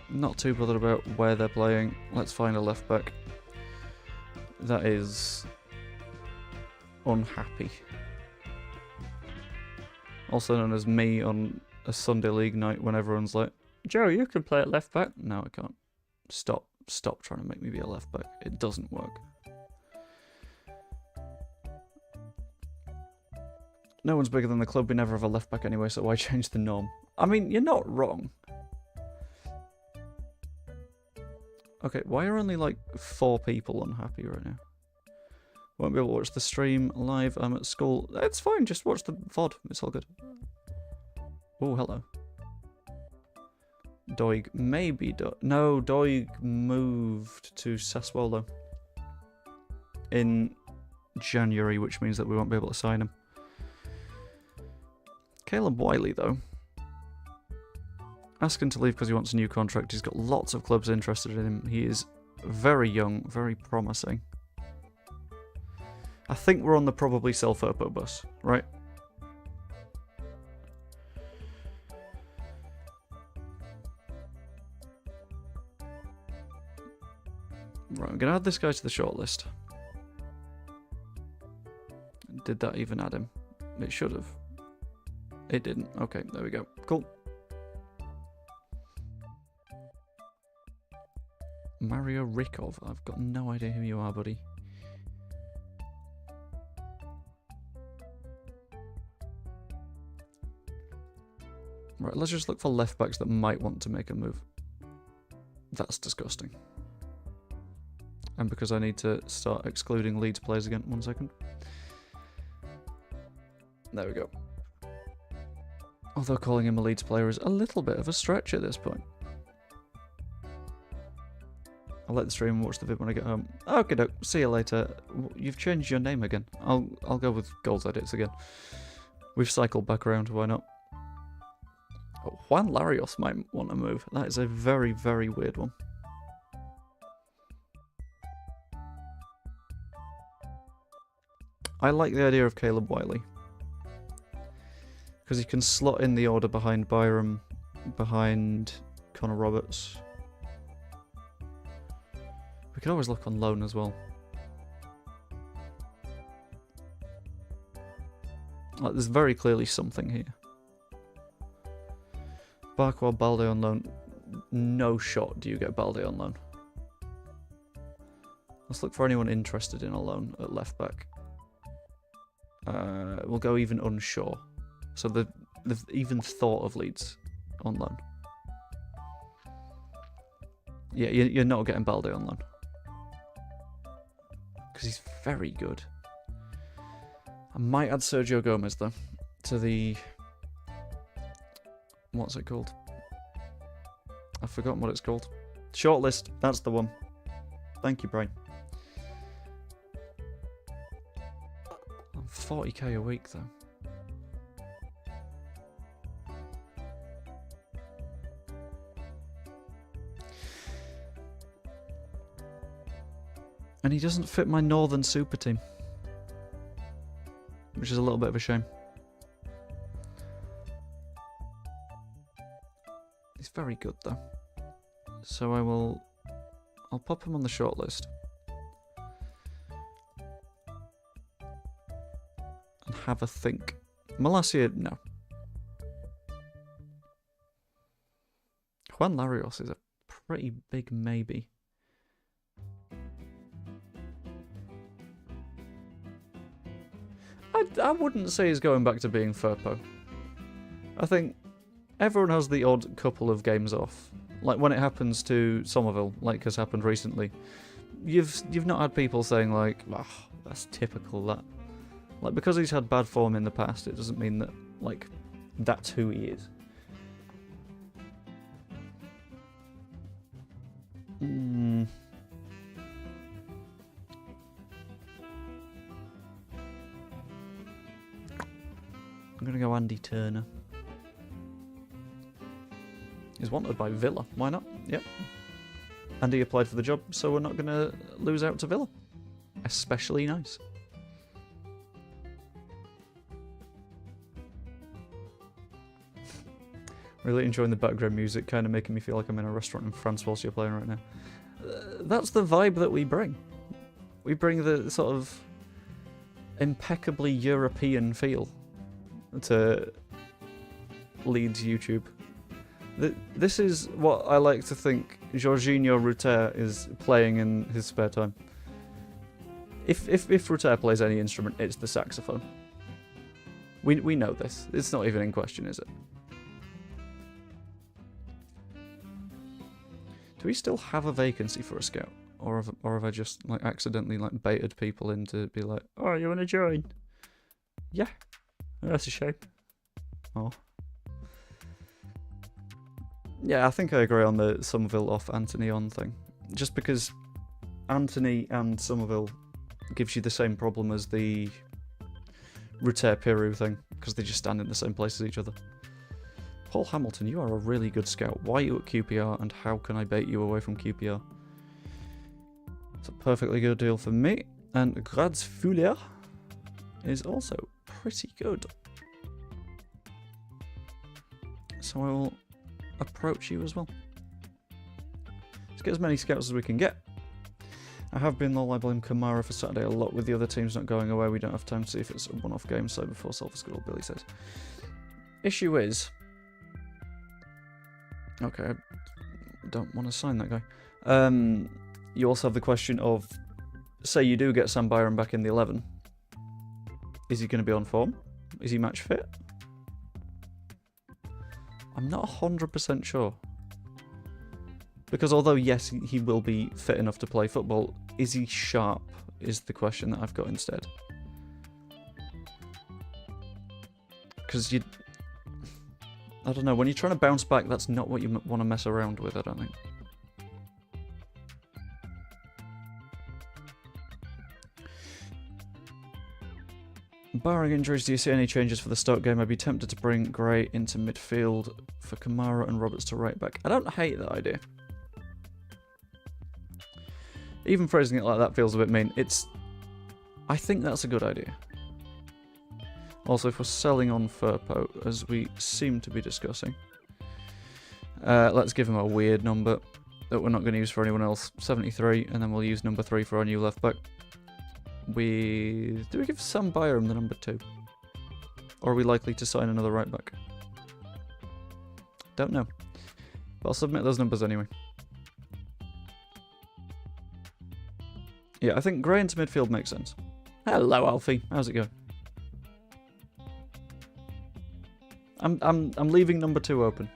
Speaker 1: Not too bothered about where they're playing. Let's find a left back that is unhappy. Also known as me on a Sunday league night when everyone's like, Joe, you can play at left back. No, I can't. Stop trying to make me be a left back. It doesn't work. No one's bigger than the club. We never have a left back anyway, so why change the norm? I mean, you're not wrong. Okay, why are only like 4 people unhappy right now? Won't be able to watch the stream live. I'm at school. It's fine, just watch the VOD. It's all good. Oh, hello. Doig. Maybe no, Doig moved to Sassuolo in January, which means that we won't be able to sign him. Caleb Wiley, though. Asking to leave because he wants a new contract. He's got lots of clubs interested in him. He is very young, very promising. I think we're on the probably sell FURPO bus, right? Right, I'm going to add this guy to the shortlist. Did that even add him? It should have. It didn't. Okay, there we go. Cool. Mario Rikov. I've got no idea who you are, buddy. Right, let's just look for left backs that might want to make a move. That's disgusting. And because I need to start excluding Leeds players again. 1 second. There we go. Although calling him a Leeds player is a little bit of a stretch at this point. I'll let the stream and watch the vid when I get home. Okay, doke. See you later. You've changed your name again. I'll go with Goals Edits again. We've cycled back around. Why not? Oh, Juan Larios might want to move. That is a very, very weird one. I like the idea of Caleb Wiley. Because he can slot in the order behind Byram, behind Connor Roberts. We could always look on loan as well. Like, there's very clearly something here. Barkwell, Balde on loan. No shot do you get Balde on loan. Let's look for anyone interested in a loan at left back. We'll go even unsure. So they've even thought of Leeds on loan. Yeah, you're not getting Balde on loan. Because he's very good. I might add Sergio Gomez, though, to the... What's it called? I've forgotten what it's called. Shortlist, that's the one. Thank you, Brian. 40k a week, though. And he doesn't fit my Northern Super team. Which is a little bit of a shame. He's very good, though. So I'll pop him on the shortlist. And have a think. Malacia, no. Juan Larios is a pretty big maybe. I wouldn't say he's going back to being Firpo. I think everyone has the odd couple of games off. Like when it happens to Somerville, like has happened recently. You've not had people saying like, oh, that's typical that. Like because he's had bad form in the past, it doesn't mean that like that's who he is. I'm going to go Andy Turner. He's wanted by Villa. Why not? Yep. Andy applied for the job, so we're not going to lose out to Villa. Especially nice. Really enjoying the background music, kind of making me feel like I'm in a restaurant in France whilst you're playing right now. That's the vibe that we bring. We bring the sort of impeccably European feel to Leeds YouTube. This is what I like to think Jorginho Ruter is playing in his spare time. If Ruter plays any instrument, it's the saxophone. We know this. It's not even in question, is it? Do we still have a vacancy for a scout? Or have I just like accidentally like baited people in to be like, oh, you want to join? Yeah. That's a shame. Oh. Yeah, I think I agree on the Somerville off Anthony on thing. Just because Anthony and Somerville gives you the same problem as the Ruter Piru thing, because they just stand in the same place as each other. Paul Hamilton, you are a really good scout. Why are you at QPR and how can I bait you away from QPR? It's a perfectly good deal for me. And Graz Fuller is also pretty good. So I will approach you as well. Let's get as many scouts as we can get. I have been lol, I blame Kamara for Saturday a lot. With the other teams not going away, we don't have time to see if it's a one-off game, so before Salford's good, Billy says. Issue is... Okay, I don't want to sign that guy. You also have the question of, say you do get Sam Byron back in the 11. Is he going to be on form? Is he match fit? I'm not 100% sure. Because although, yes, he will be fit enough to play football, is he sharp is the question that I've got instead. Because I don't know, when you're trying to bounce back, that's not what you want to mess around with, I don't think. Barring injuries, do you see any changes for the Stoke game? I'd be tempted to bring Gray into midfield for Kamara and Roberts to right back. I don't hate that idea. Even phrasing it like that feels a bit mean. I think that's a good idea. Also, if we're selling on Firpo, as we seem to be discussing, let's give him a weird number that we're not going to use for anyone else. 73, and then we'll use number 3 for our new left back. Do we give Sam Byram the number 2? Or are we likely to sign another right back? Don't know. But I'll submit those numbers anyway. Yeah, I think Gray into midfield makes sense. Hello, Alfie. How's it going? I'm leaving number 2 open.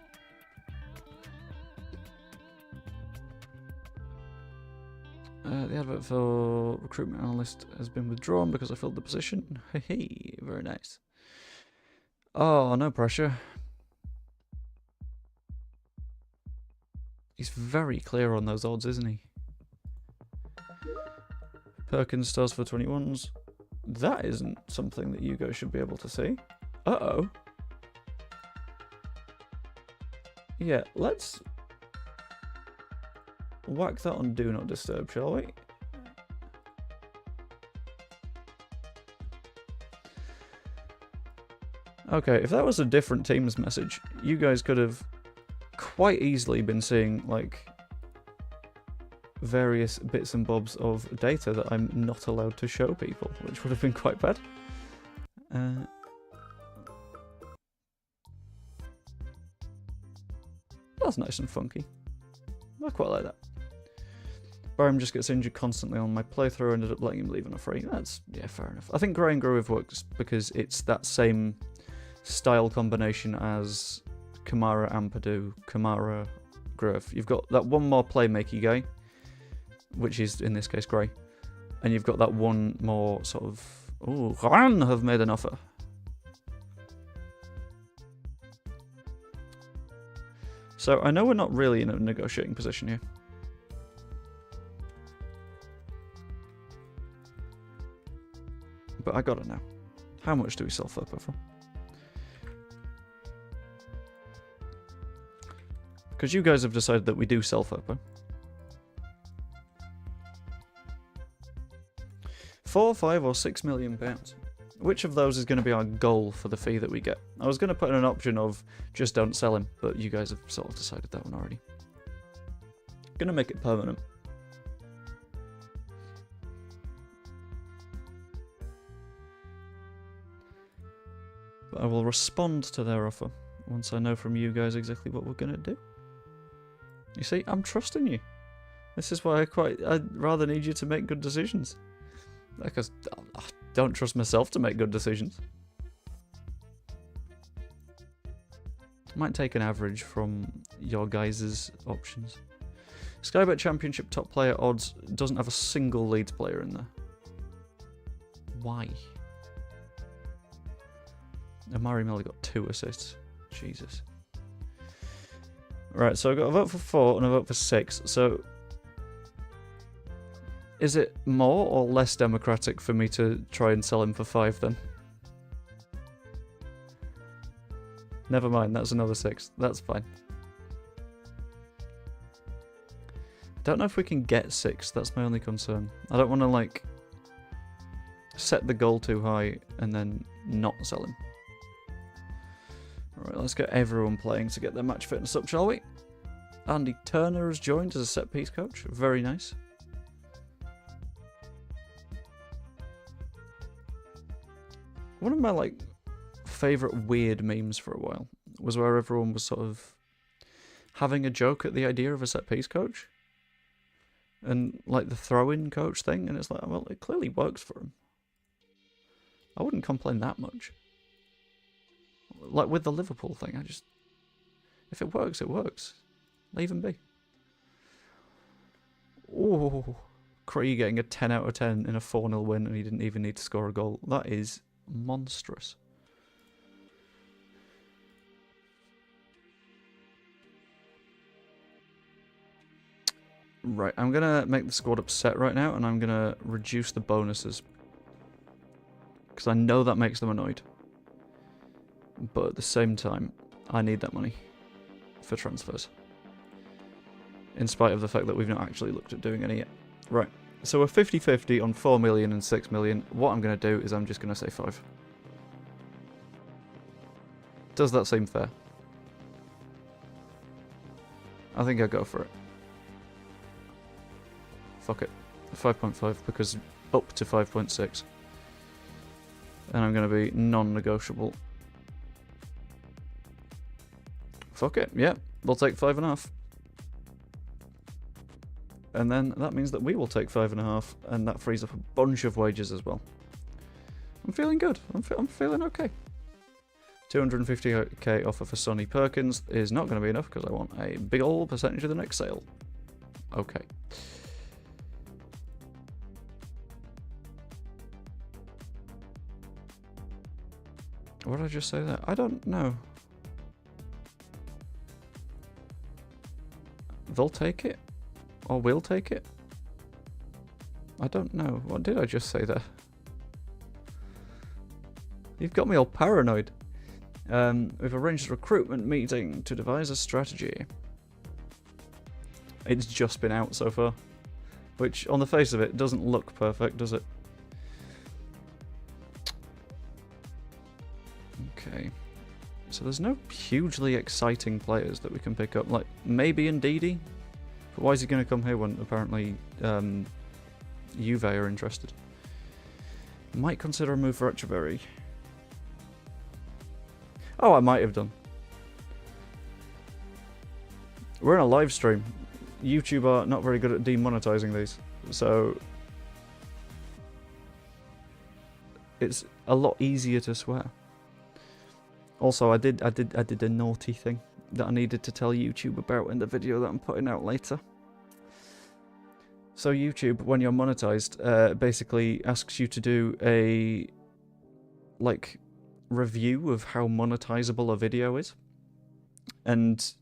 Speaker 1: The advert for recruitment analyst has been withdrawn because I filled the position. Hey, very nice. Oh, no pressure. He's very clear on those odds, isn't he? Perkins stars for 21s. That isn't something that you guys should be able to see. Uh-oh. Yeah, let's whack that on Do Not Disturb, shall we? Okay, if that was a different Teams message, you guys could have quite easily been seeing, like, various bits and bobs of data that I'm not allowed to show people, which would have been quite bad. That's nice and funky. I quite like that. Barham just gets injured constantly on my playthrough, ended up letting him leave on a free. That's, yeah, fair enough. I think Gray and Groove works because it's that same style combination as Kamara Ampadu, Kamara Groove. You've got that one more playmaker guy, which is, in this case, Gray. And you've got that one more sort of... Ooh, Ran have made an offer. So, I know we're not really in a negotiating position here. But I gotta know. How much do we sell Firpo for? Because you guys have decided that we do sell Firpo. 4, 5 or 6 million pounds. Which of those is going to be our goal for the fee that we get? I was going to put in an option of just don't sell him, but you guys have sort of decided that one already. Going to make it permanent. But I will respond to their offer once I know from you guys exactly what we're going to do. You see, I'm trusting you. This is why I'd rather need you to make good decisions. Because I don't trust myself to make good decisions. I might take an average from your guys' options. Skybet Championship top player odds doesn't have a single Leeds player in there. Why? Amari Miller got 2 assists. Jesus. Right, so I've got a vote for 4 and a vote for 6. So, is it more or less democratic for me to try and sell him for 5 then? Never mind, that's another 6. That's fine. Don't know if we can get 6, that's my only concern. I don't want to, like, set the goal too high and then not sell him. Alright, let's get everyone playing to get their match fitness up, shall we? Andy Turner has joined as a set-piece coach. Very nice. One of my, like, favourite weird memes for a while was where everyone was sort of having a joke at the idea of a set-piece coach. And, like, the throw-in coach thing. And it's like, well, it clearly works for him. I wouldn't complain that much. Like, with the Liverpool thing, I just... If it works, it works. Leave him be. Oh, Cree getting a 10 out of 10 in a 4-0 win, and he didn't even need to score a goal. That is monstrous. Right, I'm going to make the squad upset right now, and I'm going to reduce the bonuses. Because I know that makes them annoyed. But at the same time, I need that money for transfers. In spite of the fact that we've not actually looked at doing any yet. Right, so we're 50-50 on 4 million and 6 million. What I'm going to do is I'm just going to say 5. Does that seem fair? I think I'll go for it. Fuck it. 5.5 because up to 5.6. And I'm going to be non-negotiable. Fuck it, yeah. We'll take 5.5. And then that means that we will take 5.5, and that frees up a bunch of wages as well. I'm feeling good. I'm feeling okay. 250k offer for Sonny Perkins is not going to be enough because I want a big old percentage of the next sale. Okay. What did I just say there? I don't know. They'll take it? Or we'll take it? I don't know. What did I just say there? You've got me all paranoid. We've arranged a recruitment meeting to devise a strategy. It's just been out so far. Which, on the face of it, doesn't look perfect, does it? Okay. So there's no hugely exciting players that we can pick up. Like, maybe Ndidi? But why is he going to come here when apparently Juve are interested? Might consider a move for Echeverry. Oh, I might have done. We're in a live stream. YouTube are not very good at demonetizing these, so it's a lot easier to swear. Also, I did a naughty thing that I needed to tell YouTube about in the video that I'm putting out later. So YouTube, when you're monetized, basically asks you to do a like review of how monetizable a video is, and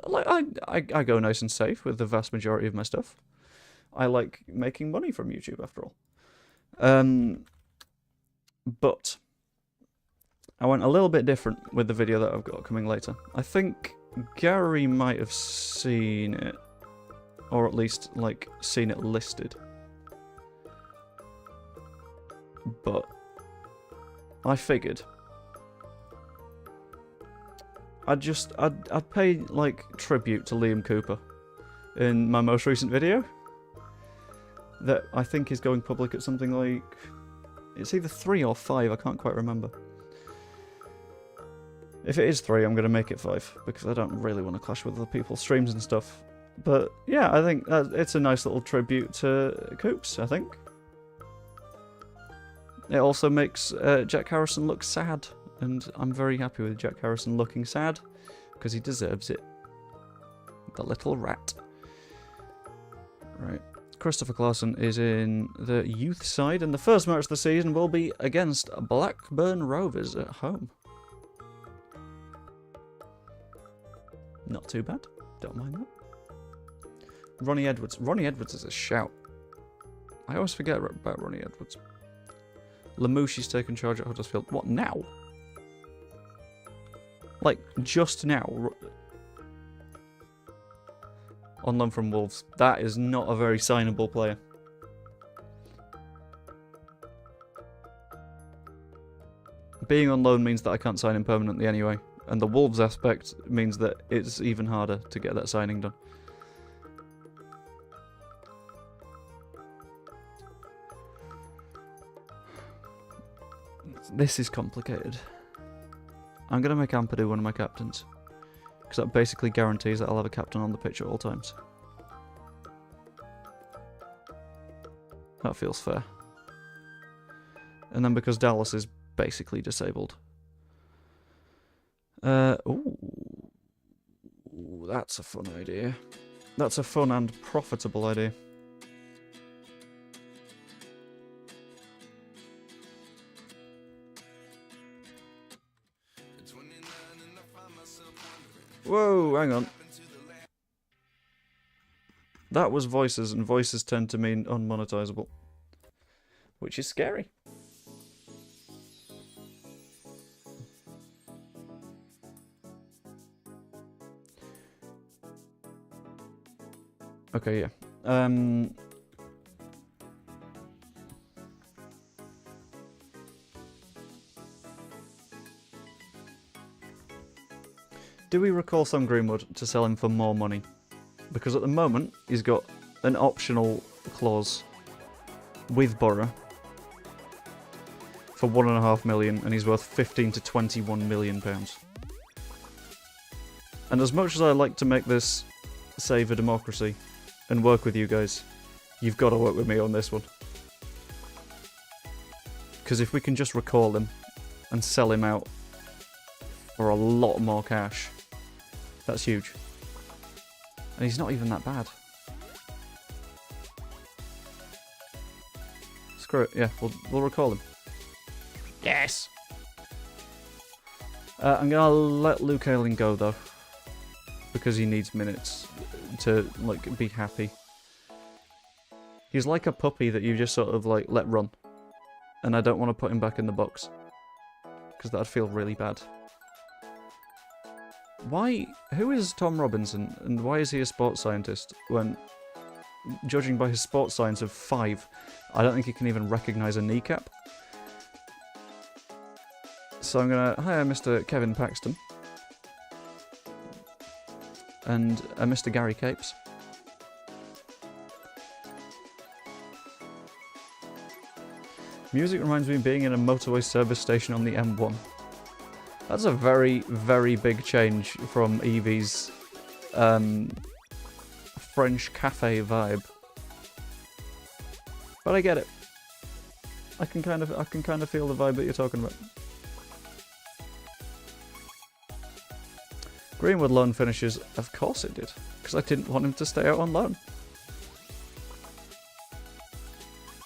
Speaker 1: like I go nice and safe with the vast majority of my stuff. I like making money from YouTube after all. But I went a little bit different with the video that I've got coming later. I think Gary might have seen it, or at least like seen it listed. But I figured I'd pay like tribute to Liam Cooper in my most recent video that I think is going public at something like, it's either 3 or 5, I can't quite remember. If it is 3, I'm going to make it 5 because I don't really want to clash with other people's streams and stuff. But yeah, I think it's a nice little tribute to Coops, I think. It also makes Jack Harrison look sad, and I'm very happy with Jack Harrison looking sad because he deserves it. The little rat. Right. Christopher Clausen is in the youth side, and the first match of the season will be against Blackburn Rovers at home. Not too bad. Don't mind that. Ronnie Edwards. Ronnie Edwards is a shout. I always forget about Ronnie Edwards. Lamouchi's taken charge at Huddersfield. What, now? Like, just now? On loan from Wolves. That is not a very signable player. Being on loan means that I can't sign him permanently anyway. And the Wolves aspect means that it's even harder to get that signing done. This is complicated. I'm going to make Ampadu one of my captains, because that basically guarantees that I'll have a captain on the pitch at all times. That feels fair. And then because Dallas is basically disabled. Ooh. that's a fun idea. That's a fun and profitable idea. Whoa, hang on. That was voices, and voices tend to mean unmonetizable. Which is scary. Okay, yeah. Do we recall Sam Greenwood to sell him for more money? Because at the moment, he's got an optional clause with Borough for £1.5 million, and he's worth 15 to 21 million pounds. And as much as I like to make this save a democracy and work with you guys, you've got to work with me on this one. Because if we can just recall him and sell him out for a lot more cash, that's huge. And he's not even that bad. Screw it, yeah, we'll recall him. Yes! I'm gonna let Luke Ayling go though, because he needs minutes to like be happy. He's like a puppy that you just sort of like let run, and I don't want to put him back in the box because that'd feel really bad. Why? Who is Tom Robinson, and why is he a sports scientist when, judging by his sports science of 5, I don't think he can even recognise a kneecap? So I'm gonna hire Mr. Kevin Paxton and Mr. Gary Capes. Music reminds me of being in a motorway service station on the M1. That's a very, very big change from Evie's French cafe vibe. But I get it. I can kind of feel the vibe that you're talking about. Greenwood loan finishes. Of course it did, because I didn't want him to stay out on loan.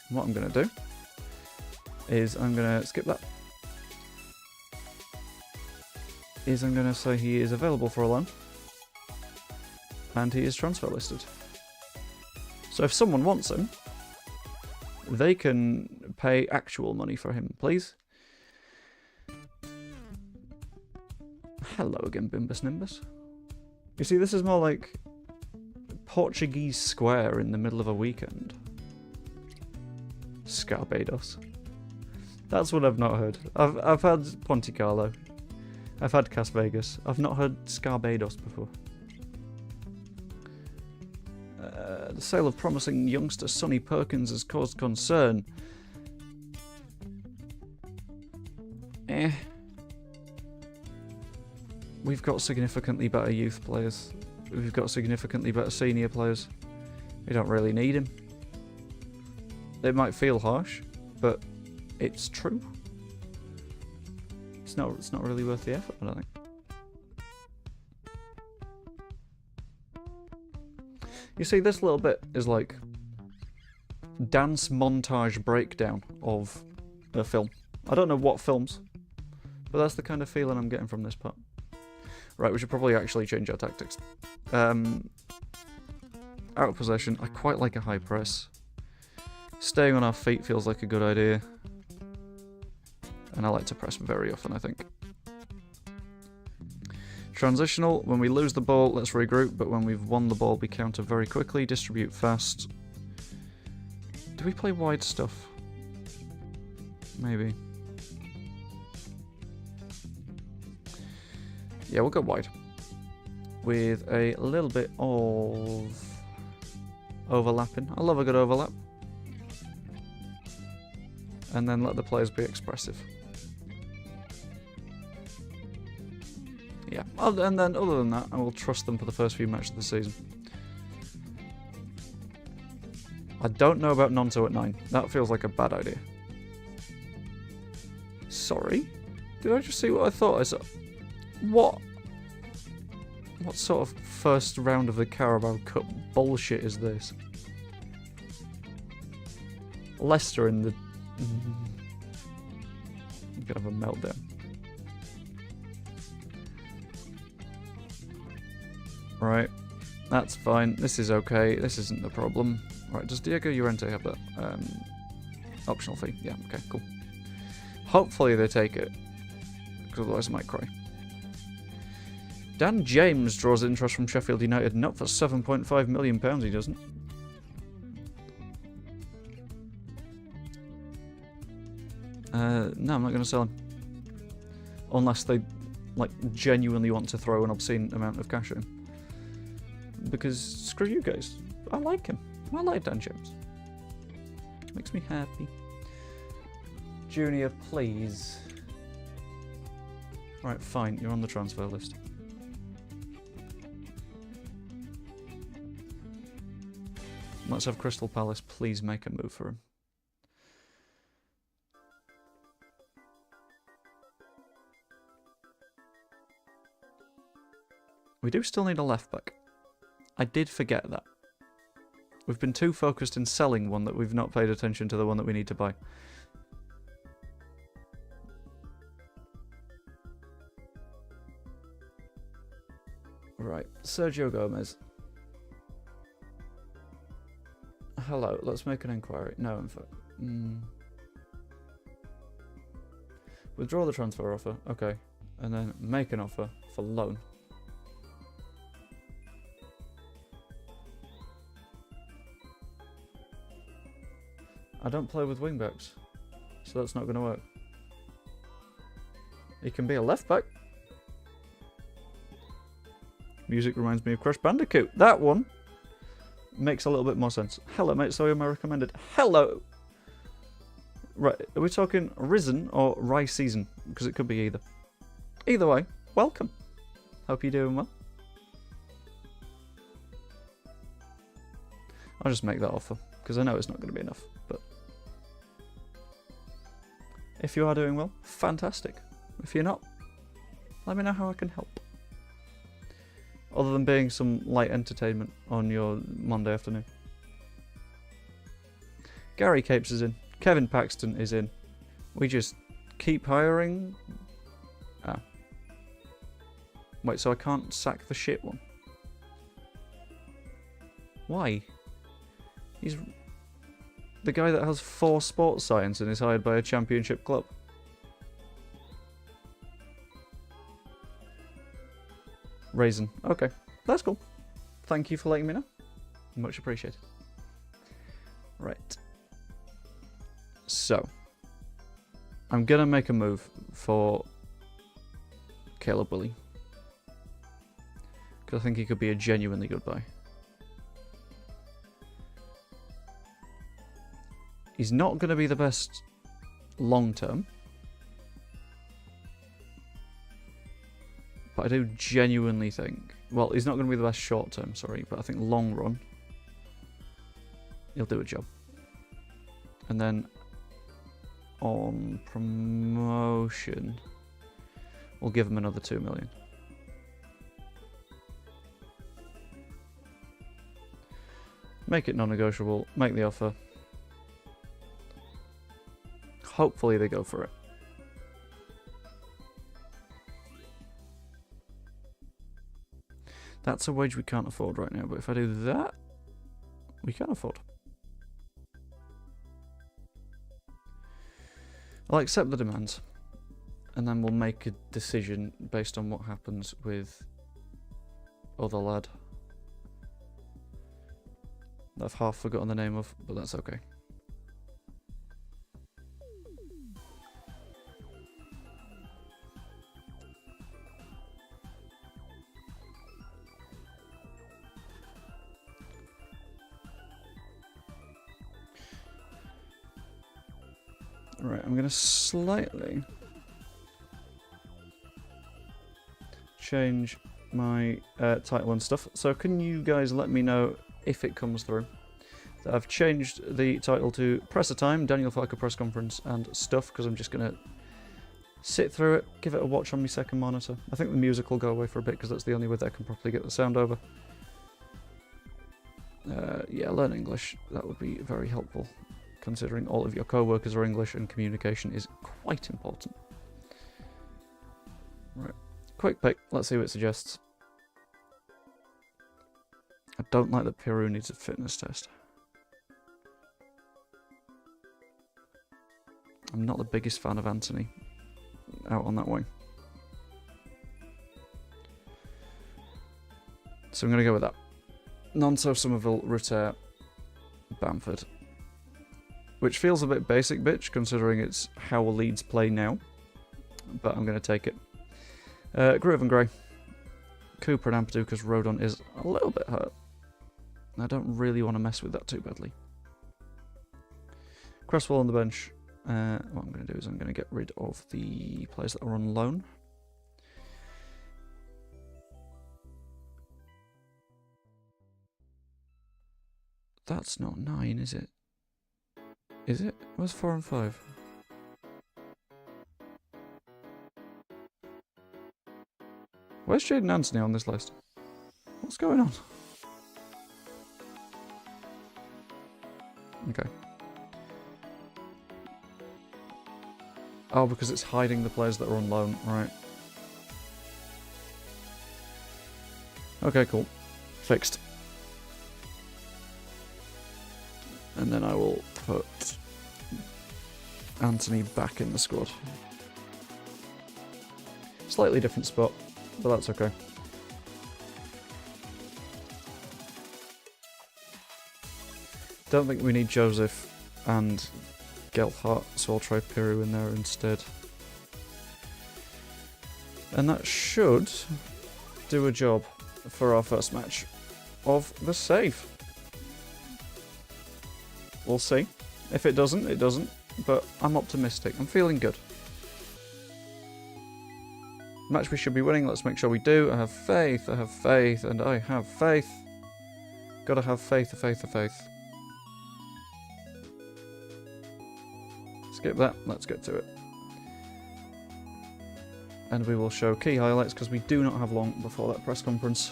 Speaker 1: What I'm going to do is I'm going to skip that. I'm going to say he is available for a loan. And he is transfer listed. So if someone wants him, they can pay actual money for him, please. Hello again, Bimbus Nimbus. You see, this is more like Portuguese Square in the middle of a weekend. Scarbados. That's what I've not heard. I've had Ponte Carlo. I've had Cas Vegas. I've not heard Scarbados before. The sale of promising youngster Sonny Perkins has caused concern. We've got significantly better youth players. We've got significantly better senior players. We don't really need him. It might feel harsh, but it's true. It's not really worth the effort, I don't think. You see, this little bit is like dance montage breakdown of a film. I don't know what films, but that's the kind of feeling I'm getting from this part. Right, we should probably actually change our tactics. Out of possession, I quite like a high press. Staying on our feet feels like a good idea. And I like to press very often, I think. Transitional, when we lose the ball, let's regroup, but when we've won the ball, we counter very quickly, distribute fast. Do we play wide stuff? Maybe. Yeah, we'll go wide. With a little bit of overlapping. I love a good overlap. And then let the players be expressive. Yeah, and then other than that, I will trust them for the first few matches of the season. I don't know about Nonto at 9. That feels like a bad idea. Sorry? Did I just see what I thought I saw? What? What sort of first round of the Carabao Cup bullshit is this? Leicester in the... I'm gonna have a meltdown. Right. That's fine. This is okay. This isn't the problem. Right, does Diego Llorente have that optional fee? Yeah, okay, cool. Hopefully they take it, because otherwise I might cry. Dan James draws interest from Sheffield United, not for £7.5 million, he doesn't. No, I'm not going to sell him. Unless they, like, genuinely want to throw an obscene amount of cash at him. Because, screw you guys. I like him. I like Dan James. Makes me happy. Junior, please. Right, fine. You're on the transfer list. Let's have Crystal Palace please make a move for him. We do still need a left back. I did forget that. We've been too focused in selling one that we've not paid attention to the one that we need to buy. Right, Sergio Gomez. Hello, let's make an inquiry. No, in fact. Withdraw the transfer offer, okay. And then make an offer for loan. I don't play with wingbacks, so that's not going to work. He can be a left back. Music reminds me of Crash Bandicoot. That one makes a little bit more sense. Hello, mate. Sorry, my recommended. Hello. Right, are we talking Risen or Rise Season? Because it could be either. Either way, welcome. Hope you're doing well. I'll just make that offer because I know it's not going to be enough. But if you are doing well, fantastic. If you're not, let me know how I can help. Other than being some light entertainment on your Monday afternoon. Gary Capes is in. Kevin Paxton is in. We just keep hiring. Ah. Wait, so I can't sack the shit one? Why? He's the guy that has 4 sports science and is hired by a championship club. Raisin. Okay, that's cool. Thank you for letting me know. Much appreciated. Right. So, I'm going to make a move for Caleb Willie. Because I think he could be a genuinely good buy. He's not going to be the best long term. But I do genuinely think... Well, he's not going to be the best short term, sorry. But I think long run, he'll do a job. And then on promotion, we'll give him another 2 million. Make it non-negotiable. Make the offer. Hopefully they go for it. That's a wage we can't afford right now, but if I do that, we can afford. I'll accept the demands, and then we'll make a decision based on what happens with other lad. I've half forgotten the name of, but that's okay. Right, I'm going to slightly change my title and stuff. So can you guys let me know if it comes through? So I've changed the title to Presser Time, Daniel Farke Press Conference and stuff, because I'm just going to sit through it, give it a watch on my second monitor. I think the music will go away for a bit because that's the only way that I can properly get the sound over. Yeah, learn English. That would be very helpful, considering all of your co-workers are English and communication is quite important. Right, quick pick. Let's see what it suggests. I don't like that Peru needs a fitness test. I'm not the biggest fan of Anthony out on that wing. So I'm going to go with that. Nonso, Somerville, Rutter, Bamford. Which feels a bit basic bitch, considering it's how Leeds play now. But I'm going to take it. Groove and Gray. Cooper and Ampadu, because Rodon is a little bit hurt. I don't really want to mess with that too badly. Cresswell on the bench. What I'm going to do is I'm going to get rid of the players that are on loan. That's not 9, is it? Is it? Where's 4 and 5? Where's Jaden Anthony on this list? What's going on? Okay. Oh, because it's hiding the players that are on loan, right. Okay, cool. Fixed. And then I will put Anthony back in the squad. Slightly different spot, but that's okay. Don't think we need Joseph and Gelhardt, so I'll try Peru in there instead. And that should do a job for our first match of the save. We'll see. If it doesn't, it doesn't. But I'm optimistic. I'm feeling good. Match we should be winning. Let's make sure we do. I have faith, and I have faith. Gotta have faith. Skip that. Let's get to it. And we will show key highlights because we do not have long before that press conference.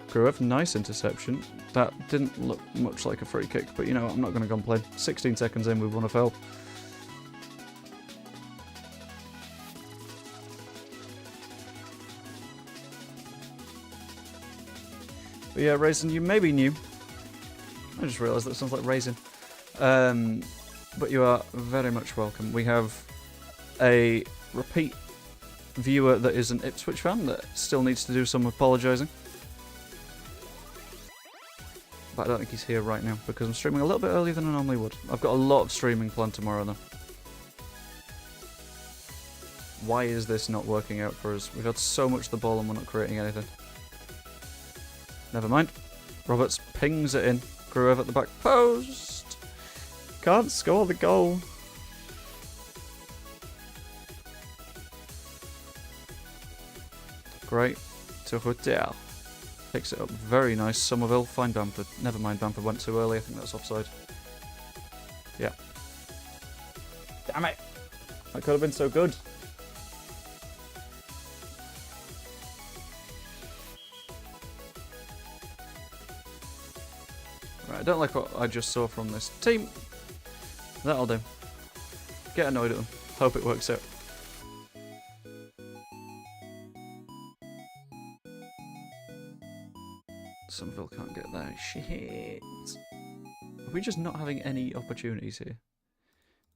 Speaker 1: Gruev, nice interception. That didn't look much like a free kick, but you know what, I'm not going to complain. 16 seconds in, we've won a foul. But yeah, Raisin, you may be new. I just realised that sounds like Raisin. But you are very much welcome. We have a repeat viewer that is an Ipswich fan that still needs to do some apologising. But I don't think he's here right now because I'm streaming a little bit earlier than I normally would. I've got a lot of streaming planned tomorrow though. Why is this not working out for us? We've had so much the ball and we're not creating anything. Never mind. Roberts pings it in. Gruev at the back post. Can't score the goal. Great. To Hotel. Picks it up. Very nice. Somerville. Find Bamford. Never mind, Bamford went too early. I think that's offside. Yeah. Damn it. That could have been so good. Right, I don't like what I just saw from this team. That'll do. Get annoyed at them. Hope it works out. Somerville can't get there. Shit. Are we just not having any opportunities here?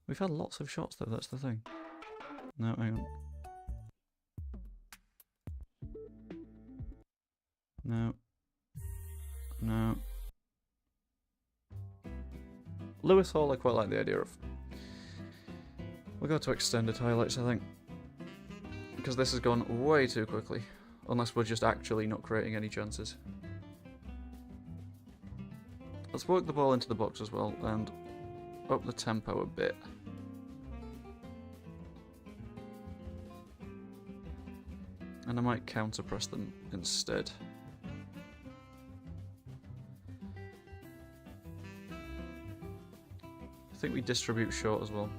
Speaker 1: We've had lots of shots though, that's the thing. No, hang on. No. No. Lewis Hall I quite like the idea of. We'll go to extended highlights, I think. Because this has gone way too quickly. Unless we're just actually not creating any chances. Let's work the ball into the box as well and up the tempo a bit. And I might counter press them instead. I think we distribute short as well.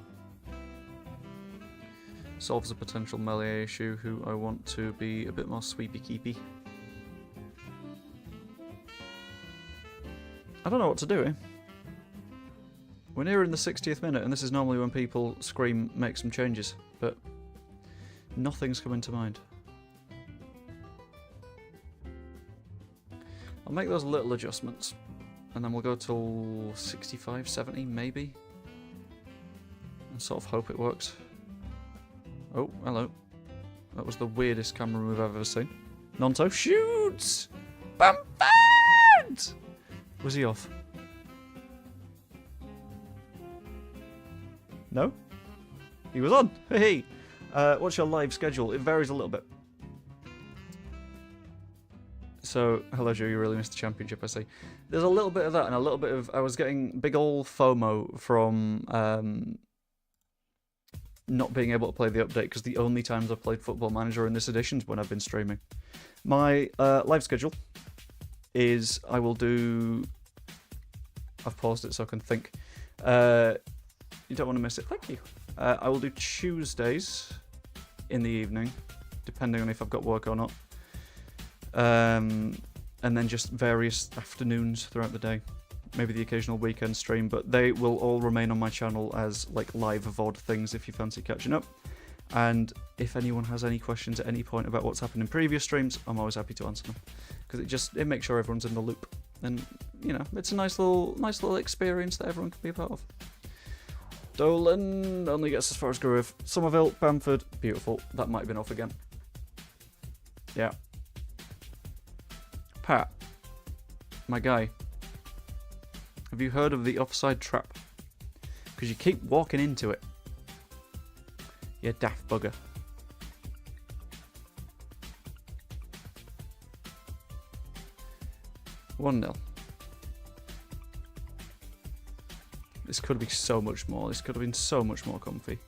Speaker 1: Solves a potential melee issue who I want to be a bit more sweepy-keepy. I don't know what to do here. We're nearing the 60th minute, and this is normally when people scream, make some changes, but nothing's coming to mind. I'll make those little adjustments, and then we'll go till 65, 70 maybe, and sort of hope it works. Oh, hello. That was the weirdest camera move I've ever seen. Nonto shoots! Bamford! Was he off? No? He was on! Hey! What's your live schedule? It varies a little bit. So, hello Joe, you really missed the championship, I see. There's a little bit of that and a little bit of... I was getting big ol' FOMO from not being able to play the update because the only times I've played Football Manager in this edition is when I've been streaming. My live schedule is I will do... I've paused it so I can think. You don't want to miss it. Thank you. I will do Tuesdays in the evening, depending on if I've got work or not. And then just various afternoons throughout the day. Maybe the occasional weekend stream, but they will all remain on my channel as like live VOD things if you fancy catching up. And if anyone has any questions at any point about what's happened in previous streams, I'm always happy to answer them. Because it makes sure everyone's in the loop. And, you know, it's a nice little experience that everyone can be a part of. Dolan only gets as far as Groove. Somerville, Bamford, beautiful. That might have been off again. Yeah. Pat, my guy, have you heard of the offside trap? Because you keep walking into it. You daft bugger. One 0. This could be so much more. This could have been so much more comfy.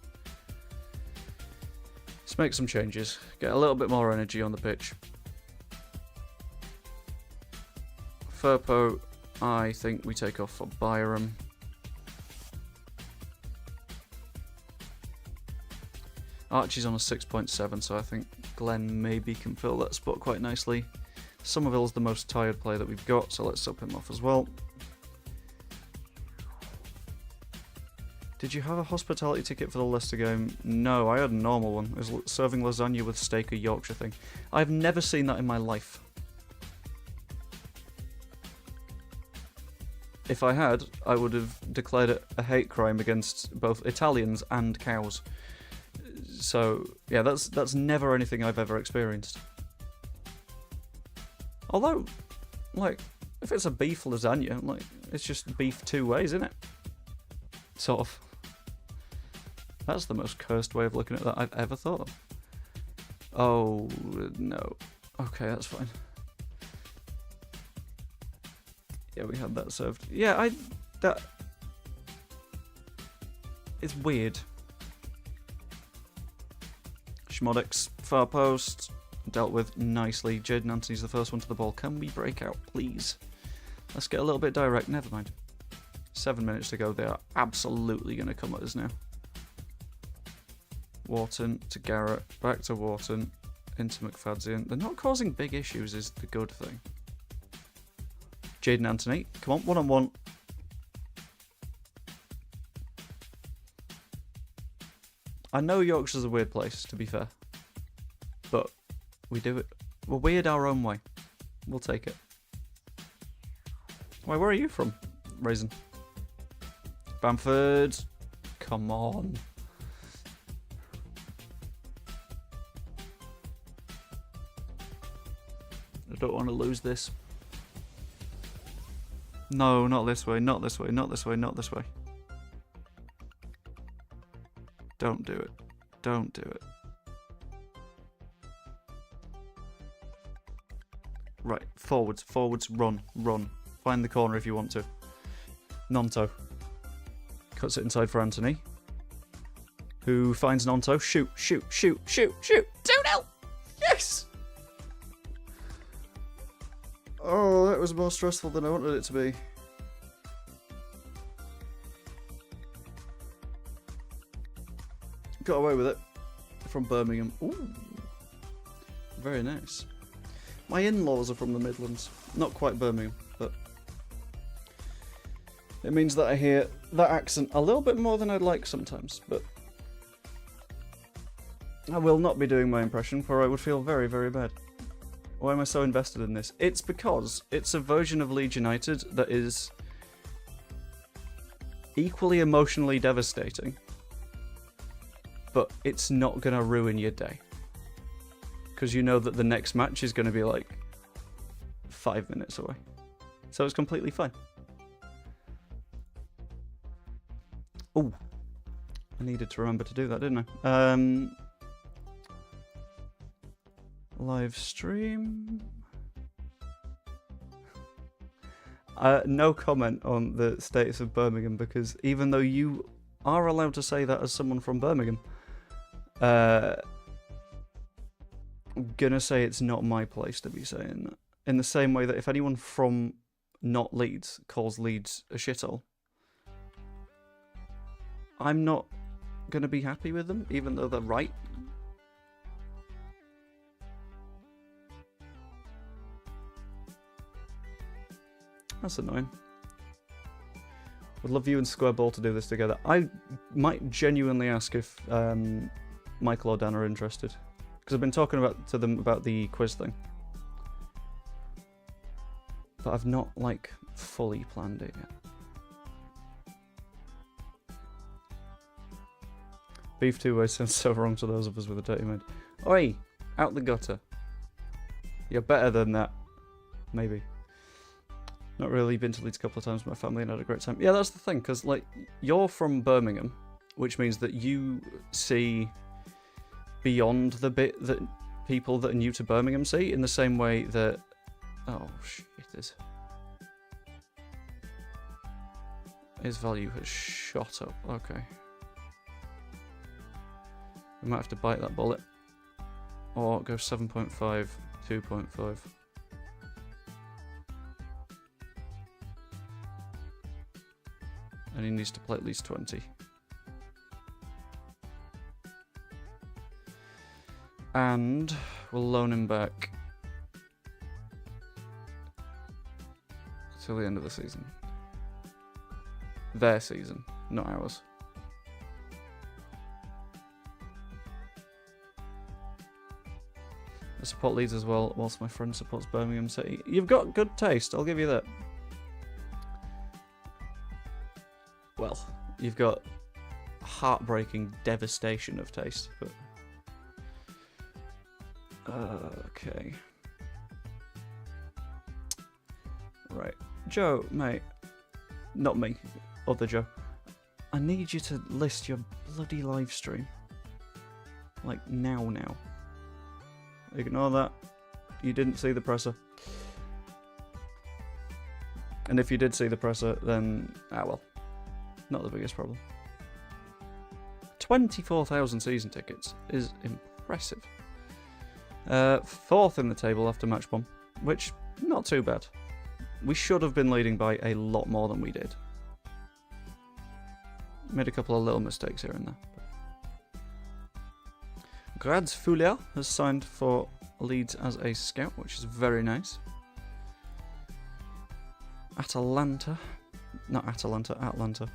Speaker 1: Let's make some changes. Get a little bit more energy on the pitch. Furpo, I think we take off for Byram. Archie's on a 6.7, so I think Glenn maybe can fill that spot quite nicely. Somerville's the most tired player that we've got, so let's sub him off as well. Did you have a hospitality ticket for the Leicester game? No, I had a normal one. It was serving lasagna with steak or Yorkshire thing. I've never seen that in my life. If I had, I would have declared it a hate crime against both Italians and cows. So, yeah, that's never anything I've ever experienced. Although, like, if it's a beef lasagna, like, it's just beef two ways, isn't it? Sort of. That's the most cursed way of looking at that I've ever thought of. Oh, no. Okay, that's fine. Yeah, we had that served. Yeah, it's weird. Schmodix, far post, dealt with nicely. Jaden Anthony's the first one to the ball. Can we break out, please? Let's get a little bit direct. Never mind. 7 minutes to go. They are absolutely going to come at us now. Wharton to Garrett, back to Wharton, into McFadzean. They're not causing big issues is the good thing. Jaden Anthony, come on, one-on-one. I know Yorkshire's a weird place, to be fair. But we do it. We're weird our own way. We'll take it. Why, where are you from, Raisin? Bamford. Come on. I don't want to lose this. No, not this way, not this way, not this way, not this way. Don't do it. Don't do it. Right, forwards, forwards, run, run. Find the corner if you want to. Nonto. Cuts it inside for Anthony. Who finds Nonto. Shoot, shoot, shoot, shoot, shoot. 2-0! Yes! Oh, that was more stressful than I wanted it to be. Got away with it. from Birmingham. Ooh, very nice. My in-laws are from the Midlands. Not quite Birmingham, but it means that I hear that accent a little bit more than I'd like sometimes, but I will not be doing my impression, for I would feel very, very bad. Why am I so invested in this? It's because it's a version of Leeds United that is equally emotionally devastating, but it's not going to ruin your day. Because you know that the next match is going to be like 5 minutes away. So it's completely fine. Oh, I needed to remember to do that, didn't I? Live stream. No comment on the status of Birmingham, because even though you are allowed to say that as someone from Birmingham, I'm gonna say it's not my place to be saying that. In the same way that if anyone from not Leeds calls Leeds a shithole, I'm not gonna be happy with them, even though they're right. That's annoying. Would love you and Square Ball to do this together. I might genuinely ask if Michael or Dan are interested, because I've been talking to them about the quiz thing, but I've not like fully planned it yet. Beef two ways sounds so wrong to those of us with a dirty mind. Oi, out the gutter. You're better than that, maybe. Not really, been to Leeds a couple of times with my family and had a great time. Yeah, that's the thing, because like you're from Birmingham, which means that you see beyond the bit that people that are new to Birmingham see, in the same way that... Oh, shit. His value has shot up. Okay. We might have to bite that bullet. Or go 7.5, 2.5. And he needs to play at least 20. And we'll loan him back till the end of the season. Their season, not ours. I support Leeds as well, whilst my friend supports Birmingham City. You've got good taste, I'll give you that. Well, you've got heartbreaking devastation of taste, but... okay. Right. Joe, mate. Not me. Other Joe. I need you to list your bloody live stream. Like, now. Ignore that. You didn't see the presser. And if you did see the presser, then... ah, well. Not the biggest problem. 24,000 season tickets is impressive. Fourth in the table after match one, which, not too bad. We should have been leading by a lot more than we did. Made a couple of little mistakes here and there. Grads Fuller has signed for Leeds as a scout, which is very nice. Atalanta. Not Atalanta, Atlanta.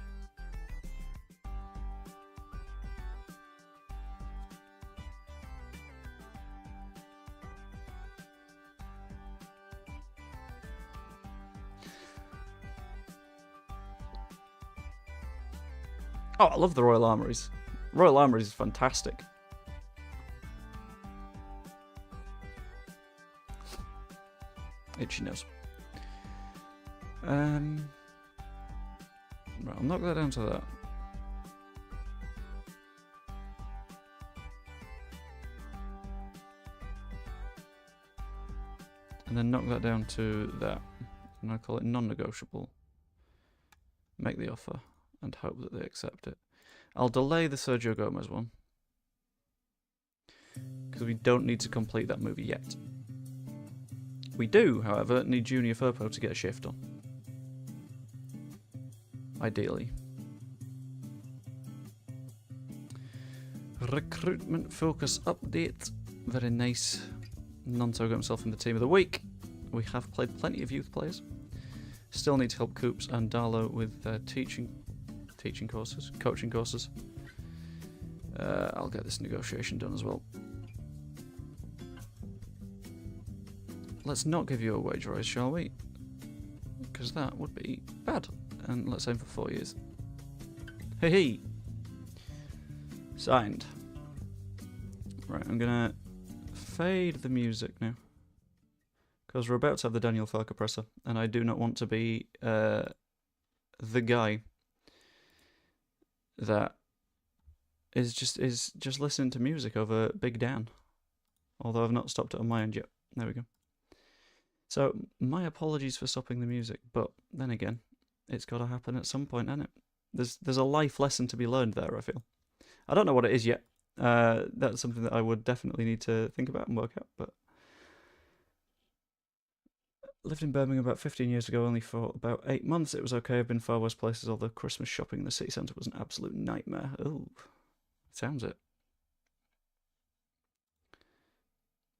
Speaker 1: Oh, I love the Royal Armouries. Royal Armouries is fantastic. Itchy nose. Right, I'll knock that down to that. And then knock that down to that. And I call it non-negotiable. Make the offer and hope that they accept it. I'll delay the Sergio Gomez one, because we don't need to complete that movie yet. We do, however, need Junior Firpo to get a shift on. Ideally. Recruitment focus update. Very nice. Nonto got himself in the team of the week. We have played plenty of youth players. Still need to help Coops and Darlow with coaching courses. I'll get this negotiation done as well. Let's not give you a wage rise, shall we? Because that would be bad. And let's aim for 4 years. Hey hey! Signed. Right, I'm gonna fade the music now. Because we're about to have the Daniel Farke presser, and I do not want to be the guy that is just listening to music over Big Dan. Although I've not stopped it on my end yet. There we go. So, my apologies for stopping the music, but then again, it's got to happen at some point, hasn't it? There's a life lesson to be learned there, I feel. I don't know what it is yet. That's something that I would definitely need to think about and work out, but... Lived in Birmingham about 15 years ago, only for about 8 months. It was okay. I've been far worse places, although Christmas shopping in the city centre was an absolute nightmare. Oh, sounds it.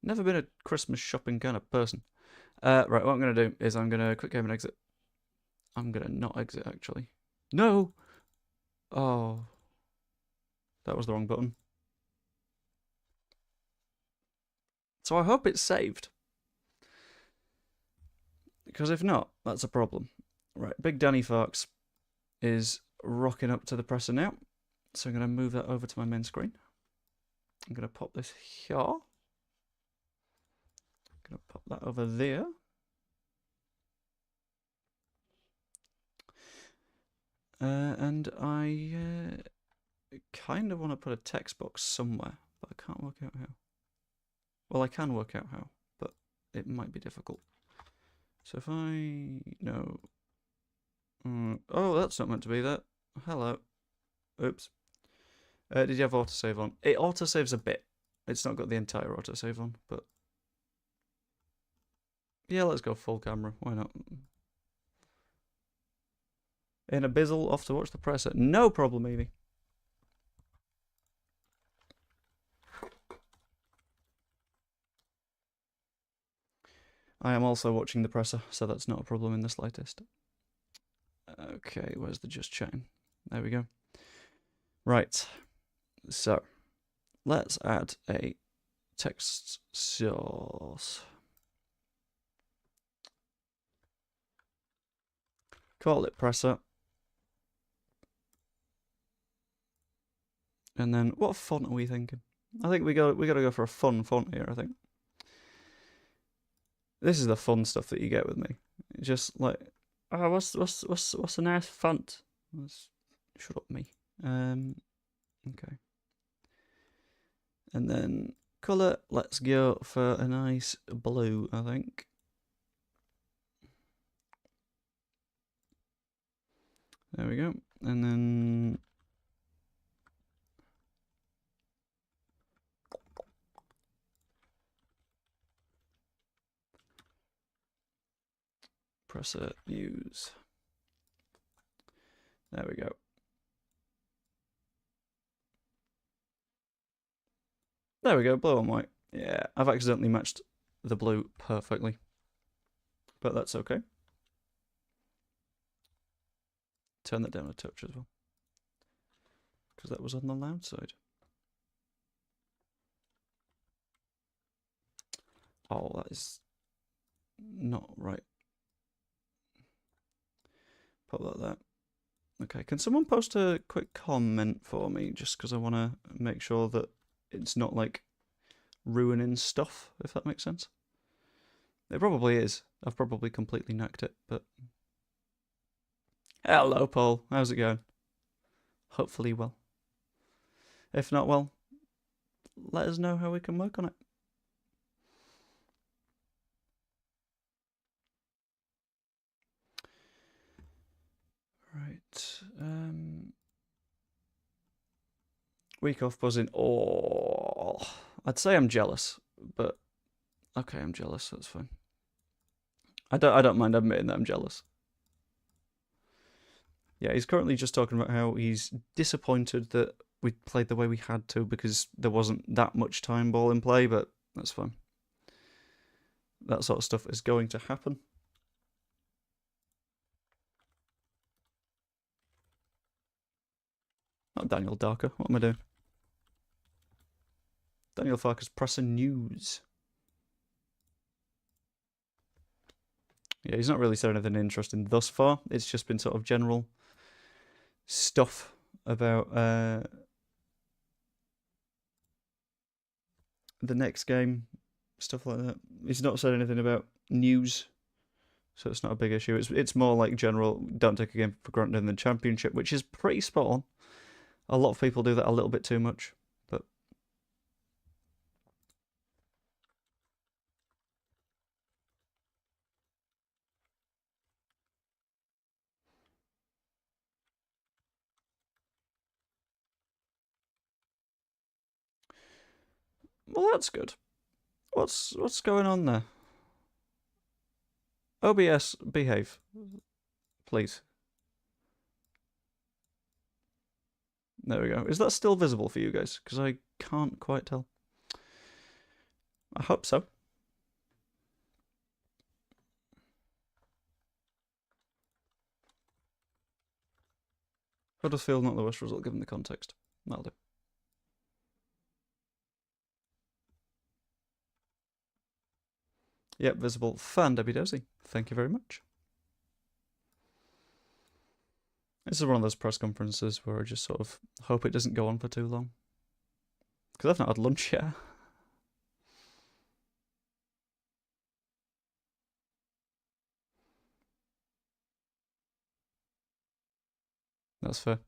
Speaker 1: Never been a Christmas shopping kind of person. Right, what I'm going to do is I'm going to quick game and exit. I'm going to not exit, actually. No! Oh. That was the wrong button. So I hope it's saved. Because if not, that's a problem. Right, Big Danny Farks is rocking up to the presser now. So I'm going to move that over to my main screen. I'm going to pop this here. I'm going to pop that over there. And I kind of want to put a text box somewhere, but I can't work out how. Well, I can work out how, but it might be difficult. So if I... No. Oh, that's not meant to be that. Hello. Oops. Did you have autosave on? It autosaves a bit. It's not got the entire autosave on, but... Yeah, let's go full camera. Why not? In a bizzle, off to watch the presser. No problem, Evie. I am also watching the presser, so that's not a problem in the slightest. Okay, where's the just chatting? There we go. Right. So, let's add a text source. Call it presser. And then, what font are we thinking? I think we got to go for a fun font here, I think. This is the fun stuff that you get with me. Just like, oh, what's a nice font? Shut up, me. Okay. And then colour, let's go for a nice blue, I think. There we go. And then presser use. There we go. There we go, blue and white. Yeah, I've accidentally matched the blue perfectly. But that's okay. Turn that down a touch as well. Because that was on the loud side. Oh, that is not right. Pop that there. Okay, can someone post a quick comment for me, just because I want to make sure that it's not, like, ruining stuff, if that makes sense? It probably is. I've probably completely knacked it, but... Hello, Paul. How's it going? Hopefully well. If not, well, let us know how we can work on it. Right. Week off buzzing. Oh, I'd say I'm jealous, but okay, I'm jealous. That's fine. I don't mind admitting that I'm jealous. Yeah, he's currently just talking about how he's disappointed that we played the way we had to because there wasn't that much time ball in play, but that's fine. That sort of stuff is going to happen. Not Daniel Darker. What am I doing? Daniel Farke's pressing news. Yeah, he's not really said anything interesting thus far. It's just been sort of general stuff about the next game, stuff like that. He's not said anything about news, so it's not a big issue. It's more like general, don't take a game for granted in the Championship, which is pretty spot on. A lot of people do that a little bit too much, but... Well, that's good. What's going on there? OBS, behave. Please. There we go. Is that still visible for you guys? Because I can't quite tell. I hope so. Huddersfield, not the worst result given the context. That'll do. Yep, visible. Fan Debbie Dozy. Thank you very much. This is one of those press conferences where I just sort of hope it doesn't go on for too long. Because I've not had lunch yet. That's fair.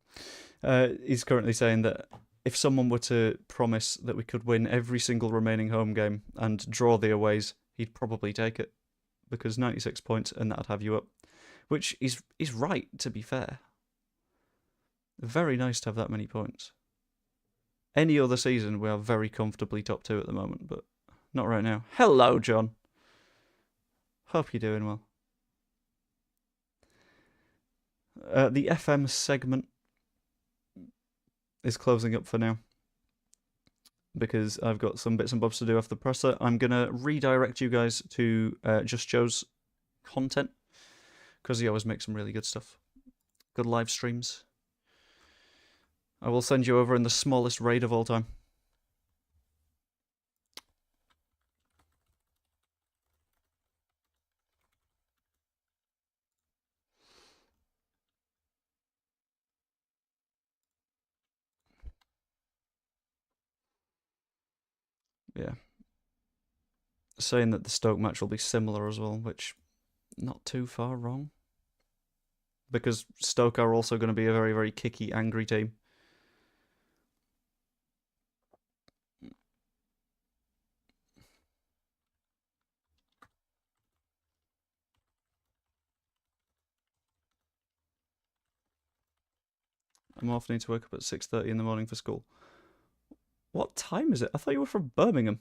Speaker 1: He's currently saying that if someone were to promise that we could win every single remaining home game and draw the aways, he'd probably take it. Because 96 points and that'd have you up. Which is right, to be fair. Very nice to have that many points. Any other season, we are very comfortably top 2 at the moment, but not right now. Hello, John. Hope you're doing well. The FM segment is closing up for now because I've got some bits and bobs to do after the presser. I'm going to redirect you guys to Just Joe's content because he always makes some really good stuff. Good live streams. I will send you over in the smallest raid of all time. Yeah. Saying that the Stoke match will be similar as well, which not too far wrong. Because Stoke are also going to be a very, very kicky, angry team. I'm off, need to wake up at 6:30 in the morning for school. What time is it? I thought you were from Birmingham.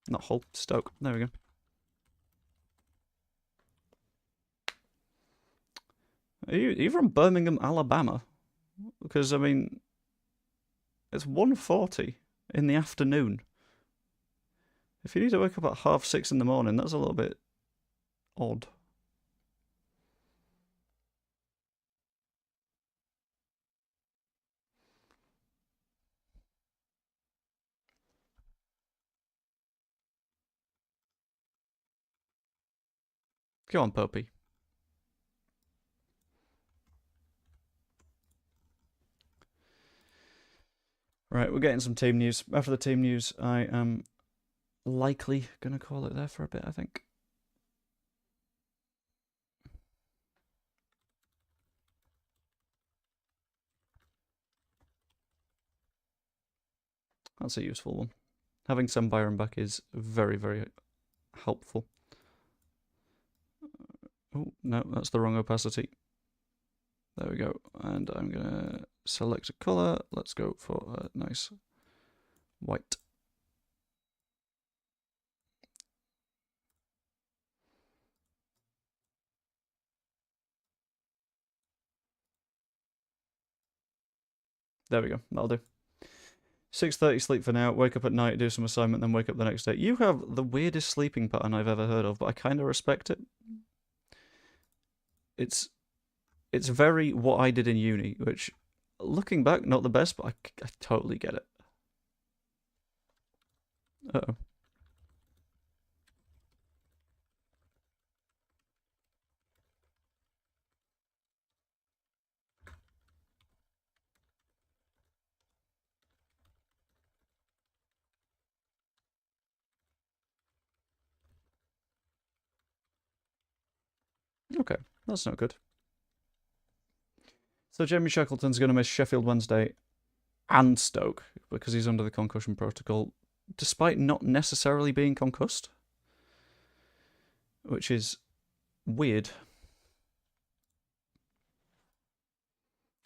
Speaker 1: Not Hull, Stoke. There we go. Are you from Birmingham, Alabama? Because, I mean, it's 1:40 in the afternoon. If you need to wake up at 6:30 in the morning, that's a little bit odd. Go on, Popey. Right, we're getting some team news. After the team news, I am likely going to call it there for a bit, I think. That's a useful one. Having Sam Byron back is very, very helpful. Oh, no, that's the wrong opacity. There we go. And I'm going to select a colour. Let's go for a nice white. There we go. That'll do. 6:30 sleep for now. Wake up at night, do some assignment, then wake up the next day. You have the weirdest sleeping pattern I've ever heard of, but I kind of respect it. It's very what I did in uni, which, looking back, not the best, but I totally get it. Uh-oh. Okay, that's not good. So Jamie Shackleton's going to miss Sheffield Wednesday and Stoke because he's under the concussion protocol, despite not necessarily being concussed, which is weird.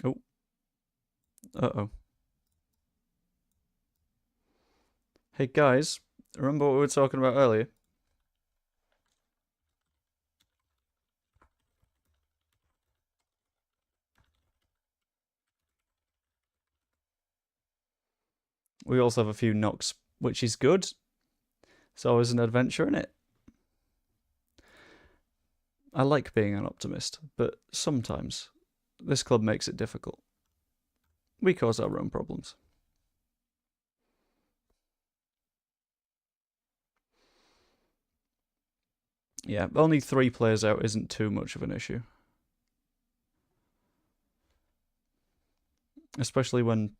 Speaker 1: Oh. Uh-oh. Hey guys, remember what we were talking about earlier? We also have a few knocks, which is good. It's always an adventure, isn't it? I like being an optimist, but sometimes this club makes it difficult. We cause our own problems. Yeah, only 3 players out isn't too much of an issue. Especially when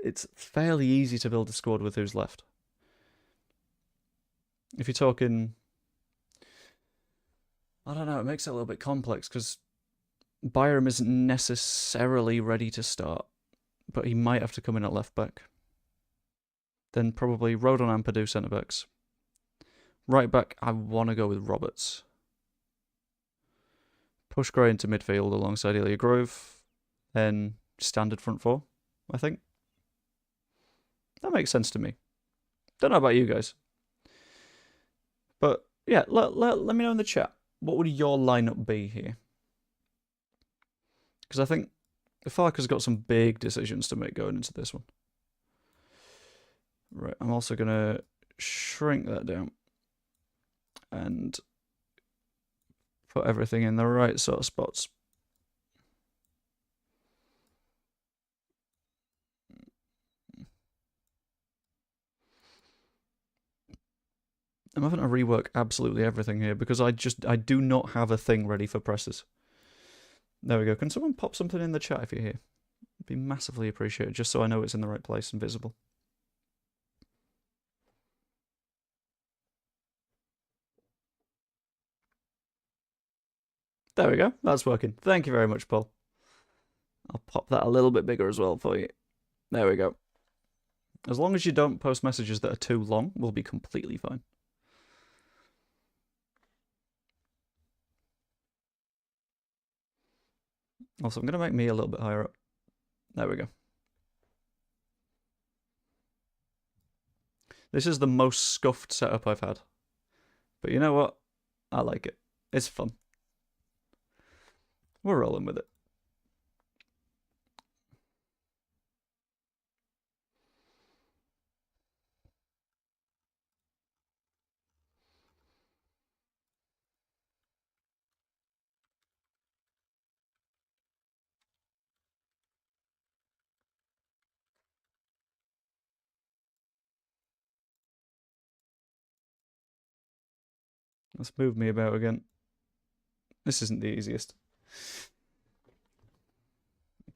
Speaker 1: it's fairly easy to build a squad with who's left. If you're talking, I don't know, it makes it a little bit complex because Byram isn't necessarily ready to start, but he might have to come in at left back. Then probably Rodon and Purdue centre backs. Right back, I want to go with Roberts. Push Gray into midfield alongside Ilya Grove. Then standard front 4, I think. That makes sense to me. Don't know about you guys. But yeah, let me know in the chat. What would your lineup be here? Because I think Farke's got some big decisions to make going into this one. Right, I'm also going to shrink that down and put everything in the right sort of spots. I'm having to rework absolutely everything here because I do not have a thing ready for presses. There we go. Can someone pop something in the chat if you're here? It'd be massively appreciated, just so I know it's in the right place and visible. There we go. That's working. Thank you very much, Paul. I'll pop that a little bit bigger as well for you. There we go. As long as you don't post messages that are too long, we'll be completely fine. Also, I'm going to make me a little bit higher up. There we go. This is the most scuffed setup I've had. But you know what? I like it. It's fun. We're rolling with it. Let's move me about again. This isn't the easiest.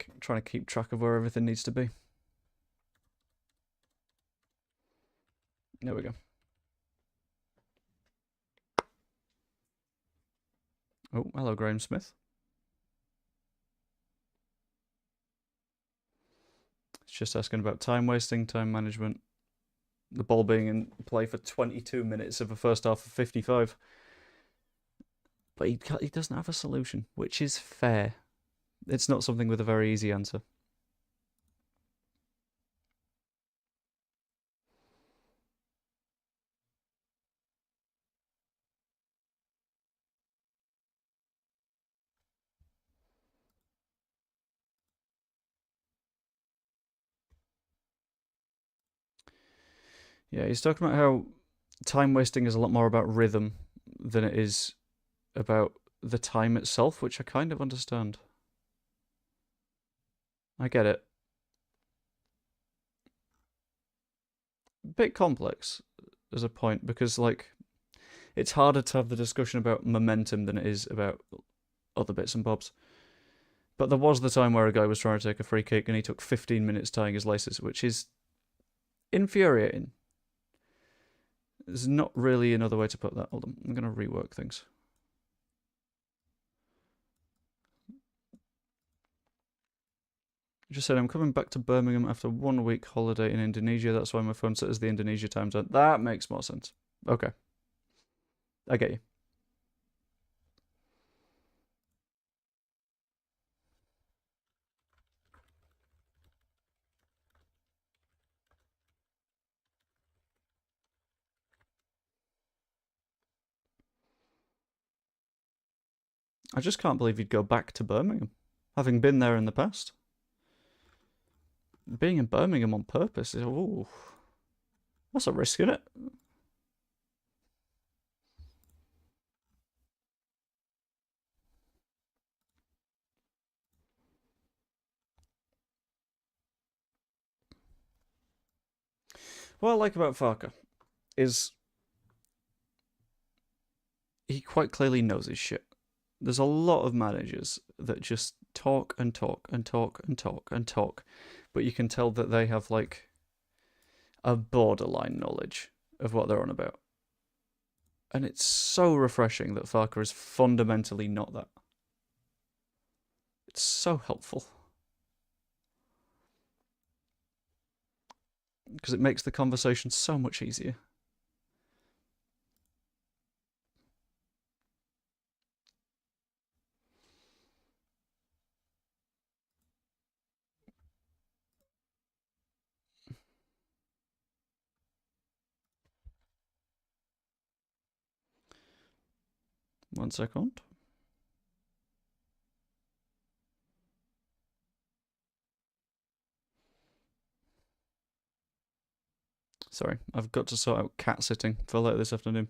Speaker 1: I'm trying to keep track of where everything needs to be. There we go. Oh, hello, Graham Smith. It's just asking about time wasting, time management. The ball being in play for 22 minutes of a first half of 55. But he doesn't have a solution, which is fair. It's not something with a very easy answer. Yeah, he's talking about how time wasting is a lot more about rhythm than it is about the time itself, which I kind of understand. I get it. Bit complex as a point because, like, it's harder to have the discussion about momentum than it is about other bits and bobs. But there was the time where a guy was trying to take a free kick and he took 15 minutes tying his laces, which is infuriating. There's not really another way to put that. Hold on, I'm going to rework things. I just said I'm coming back to Birmingham after 1 week holiday in Indonesia. That's why my phone set as the Indonesia time zone. That makes more sense. Okay. I get you. I just can't believe you'd go back to Birmingham, having been there in the past. Being in Birmingham on purpose is, ooh, that's a risk, isn't it? What I like about Farke is he quite clearly knows his shit. There's a lot of managers that just talk and talk and talk and talk and talk, but you can tell that they have like a borderline knowledge of what they're on about. And it's so refreshing that Farke is fundamentally not that. It's so helpful. Because it makes the conversation so much easier. One second. Sorry, I've got to sort out cat sitting for later this afternoon.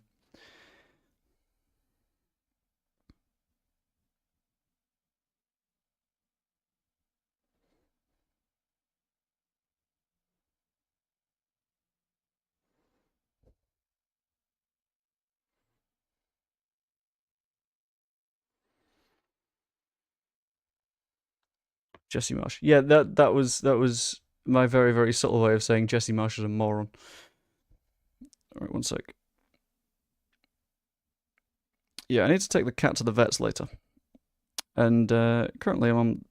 Speaker 1: Jesse Marsh. Yeah, that was my very, very subtle way of saying Jesse Marsh is a moron. Alright, one sec. Yeah, I need to take the cat to the vets later. And currently I'm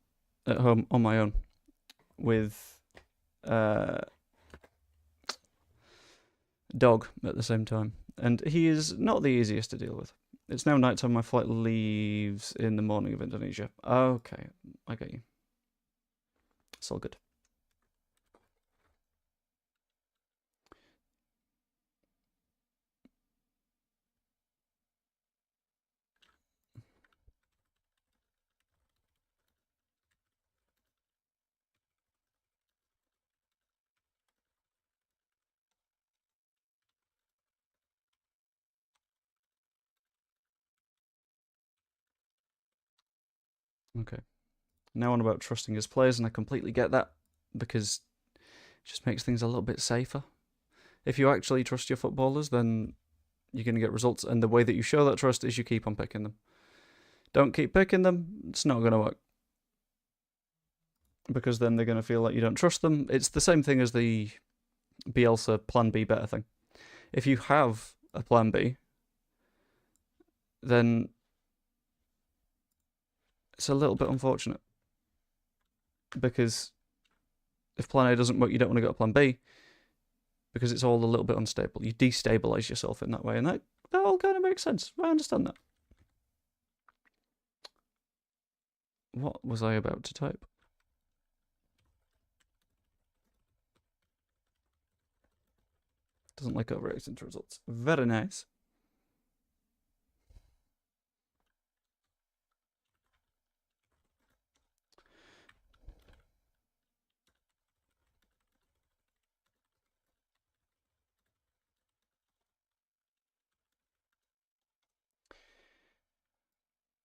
Speaker 1: at home on my own with dog at the same time. And he is not the easiest to deal with. It's now nighttime. My flight leaves in the morning of Indonesia. Okay, I get you. It's all good. Okay. Now on about trusting his players, and I completely get that because it just makes things a little bit safer. If you actually trust your footballers, then you're going to get results, and the way that you show that trust is you keep on picking them. Don't keep picking them, it's not going to work. Because then they're going to feel like you don't trust them. It's the same thing as the Bielsa plan B better thing. If you have a plan B, then it's a little bit unfortunate. Because if plan A doesn't work, you don't want to go to plan B. Because it's all a little bit unstable. You destabilize yourself in that way, and that all kind of makes sense. I understand that. What was I about to type? Doesn't like overreacting to results. Very nice.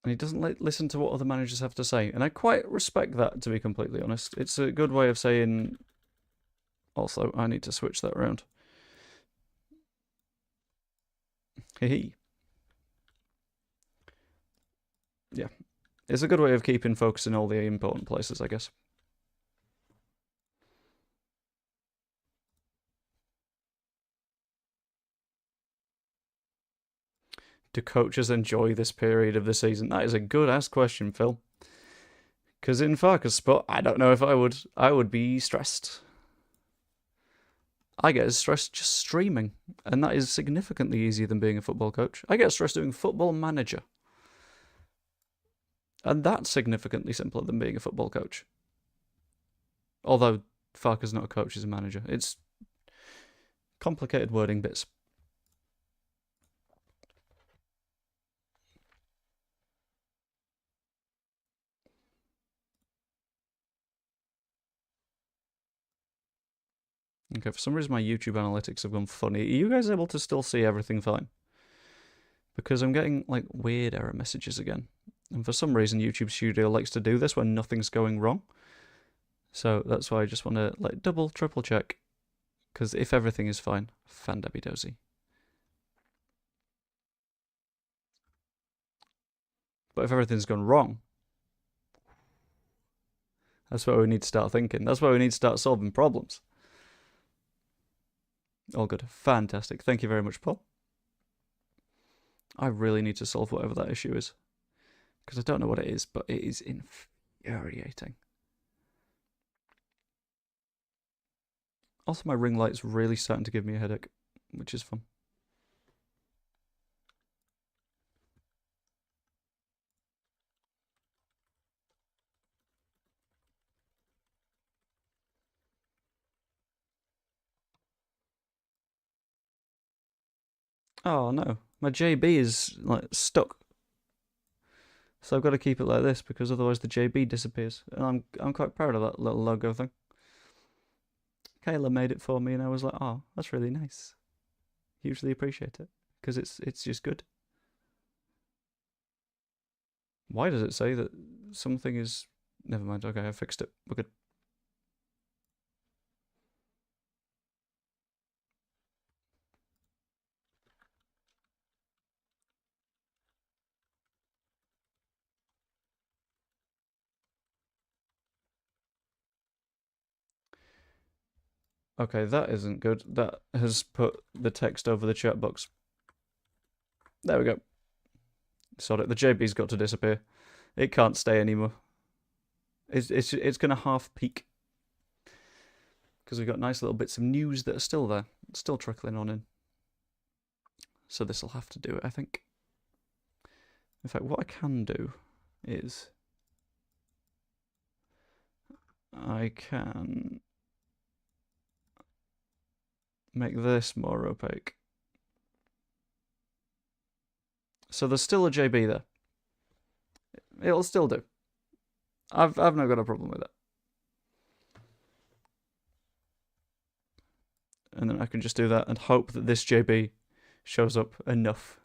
Speaker 1: And he doesn't listen to what other managers have to say. And I quite respect that, to be completely honest. It's a good way of saying, also, I need to switch that around. Hee. Yeah. It's a good way of keeping focus in all the important places, I guess. Do coaches enjoy this period of the season? That is a good-ass question, Phil. Because in Farke's spot, I don't know if I would. I would be stressed. I get stressed just streaming, and that is significantly easier than being a football coach. I get stressed doing football manager, and that's significantly simpler than being a football coach. Although Farke's not a coach, he's a manager. It's complicated wording bits. Okay, for some reason my YouTube analytics have gone funny. Are you guys able to still see everything fine? Because I'm getting like weird error messages again. And for some reason YouTube Studio likes to do this when nothing's going wrong. So that's why I just want to like double, triple check. Because if everything is fine, fan-dabby dozy. But if everything's gone wrong, that's where we need to start thinking. That's where we need to start solving problems. All good. Fantastic. Thank you very much, Paul. I really need to solve whatever that issue is. Because I don't know what it is, but it is infuriating. Also, my ring light's really starting to give me a headache, which is fun. Oh no, my JB is like stuck. So I've got to keep it like this because otherwise the JB disappears. And I'm quite proud of that little logo thing. Kayla made it for me and I was like, oh, that's really nice. Hugely appreciate it because it's just good. Why does it say that something is... Never mind, okay, I fixed it. We're good. Okay, that isn't good. That has put the text over the chat box. There we go. Sod it. The JB's got to disappear. It can't stay anymore. It's going to half peak. Because we've got nice little bits of news that are still there. Still trickling on in. So this will have to do it, I think. In fact, what I can do is... I can... make this more opaque. So there's still a JB there. It'll still do. I've not got a problem with it. And then I can just do that and hope that this JB shows up enough.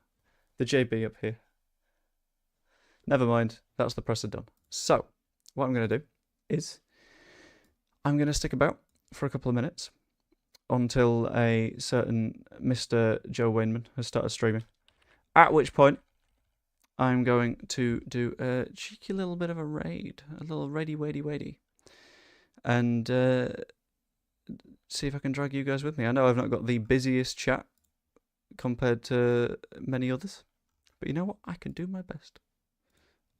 Speaker 1: The JB up here. Never mind, that's the presser done. So, what I'm going to do is I'm going to stick about for a couple of minutes until a certain Mr. Joe Wainman has started streaming. At which point, I'm going to do a cheeky little bit of a raid. A little raidey. And see if I can drag you guys with me. I know I've not got the busiest chat compared to many others. But you know what? I can do my best.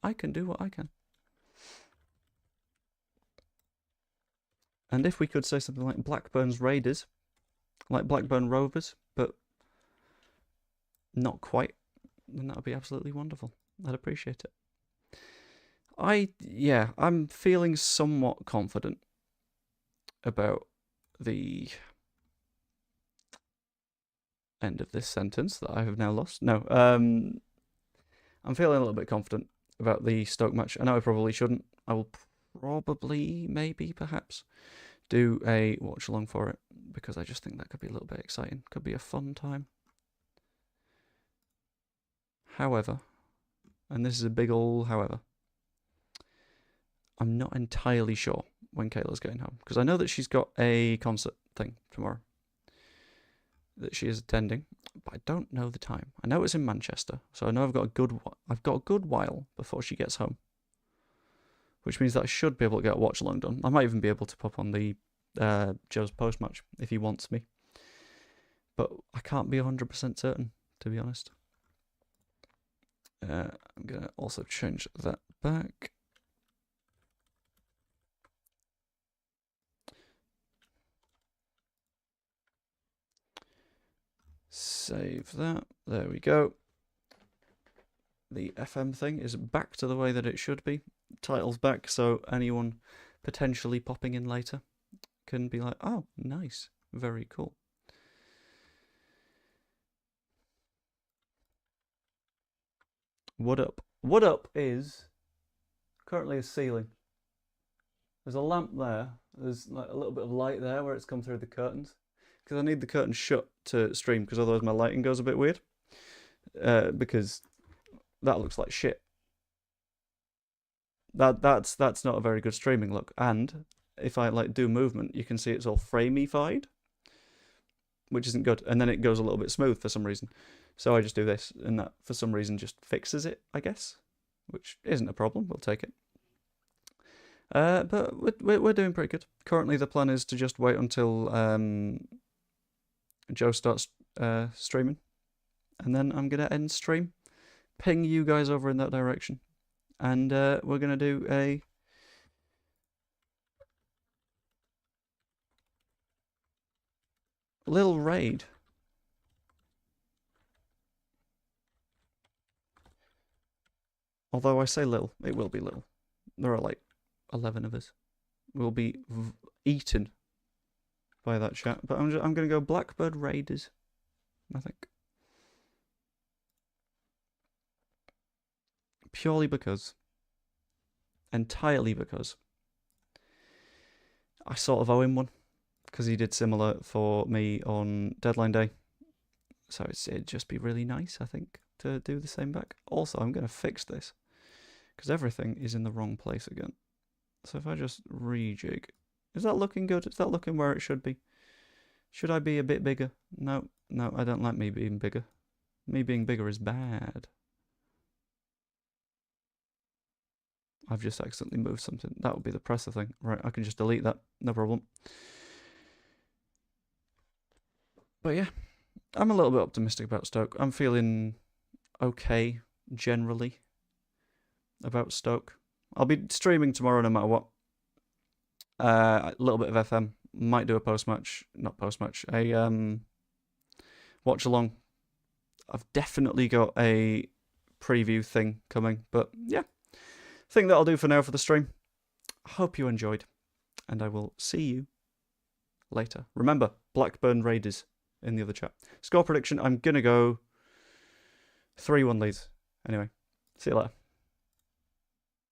Speaker 1: I can do what I can. And if we could say something like Blackburn's Raiders, like Blackburn Rovers, but not quite, then that would be absolutely wonderful. I'd appreciate it. I'm feeling somewhat confident about the end of this sentence that I have now lost. No, I'm feeling a little bit confident about the Stoke match. I know I probably shouldn't. I will probably, maybe, perhaps, do a watch along for it because I just think that could be a little bit exciting. Could be a fun time. However, And this is a big ol' however. I'm not entirely sure when Kayla's getting home, because I know that she's got a concert thing tomorrow that she is attending, but I don't know the time. I know it's in Manchester, so I know I've got a good while before she gets home, which means that I should be able to get a watch along done. I might even be able to pop on the Joe's post match if he wants me, but I can't be 100% certain, to be honest. I'm gonna also change that back. Save that. There we go. The FM thing is back to the way that it should be. Title's back, so anyone potentially popping in later can be like, oh, nice. Very cool. What up? What up is currently a ceiling. There's a lamp there. There's like a little bit of light there where it's come through the curtains. Because I need the curtains shut to stream, because otherwise my lighting goes a bit weird. Because that looks like shit. That's not a very good streaming look. And if I like do movement, you can see it's all framey-fied, which isn't good. And then it goes a little bit smooth for some reason. So I just do this, and that for some reason just fixes it, I guess, which isn't a problem. We'll take it. But we're doing pretty good. Currently, the plan is to just wait until Joe starts streaming, and then I'm gonna end stream, ping you guys over in that direction, and we're gonna do a little raid. Although I say little, it will be little. There are like 11 of us. We'll be eaten by that chat. But I'm going to go Blackbird Raiders, I think. Purely because. Entirely because. I sort of owe him one. Because he did similar for me on deadline day. So it'd just be really nice, I think, to do the same back. Also, I'm going to fix this, because everything is in the wrong place again. So if I just rejig, is that looking good? Is that looking where it should be? Should I be a bit bigger? No, I don't like me being bigger. Me being bigger is bad. I've just accidentally moved something. That would be the presser thing. Right, I can just delete that. No problem. But yeah, I'm a little bit optimistic about Stoke. I'm feeling okay, generally, about Stoke. I'll be streaming tomorrow no matter what. A little bit of FM. Might do a post-match. Not post-match. A watch along. I've definitely got a preview thing coming. But yeah, I think that'll do for now for the stream. Hope you enjoyed. And I will see you later. Remember, Blackburn Raiders in the other chat. Score prediction, I'm going to go 3-1 Leeds. Anyway, see you later.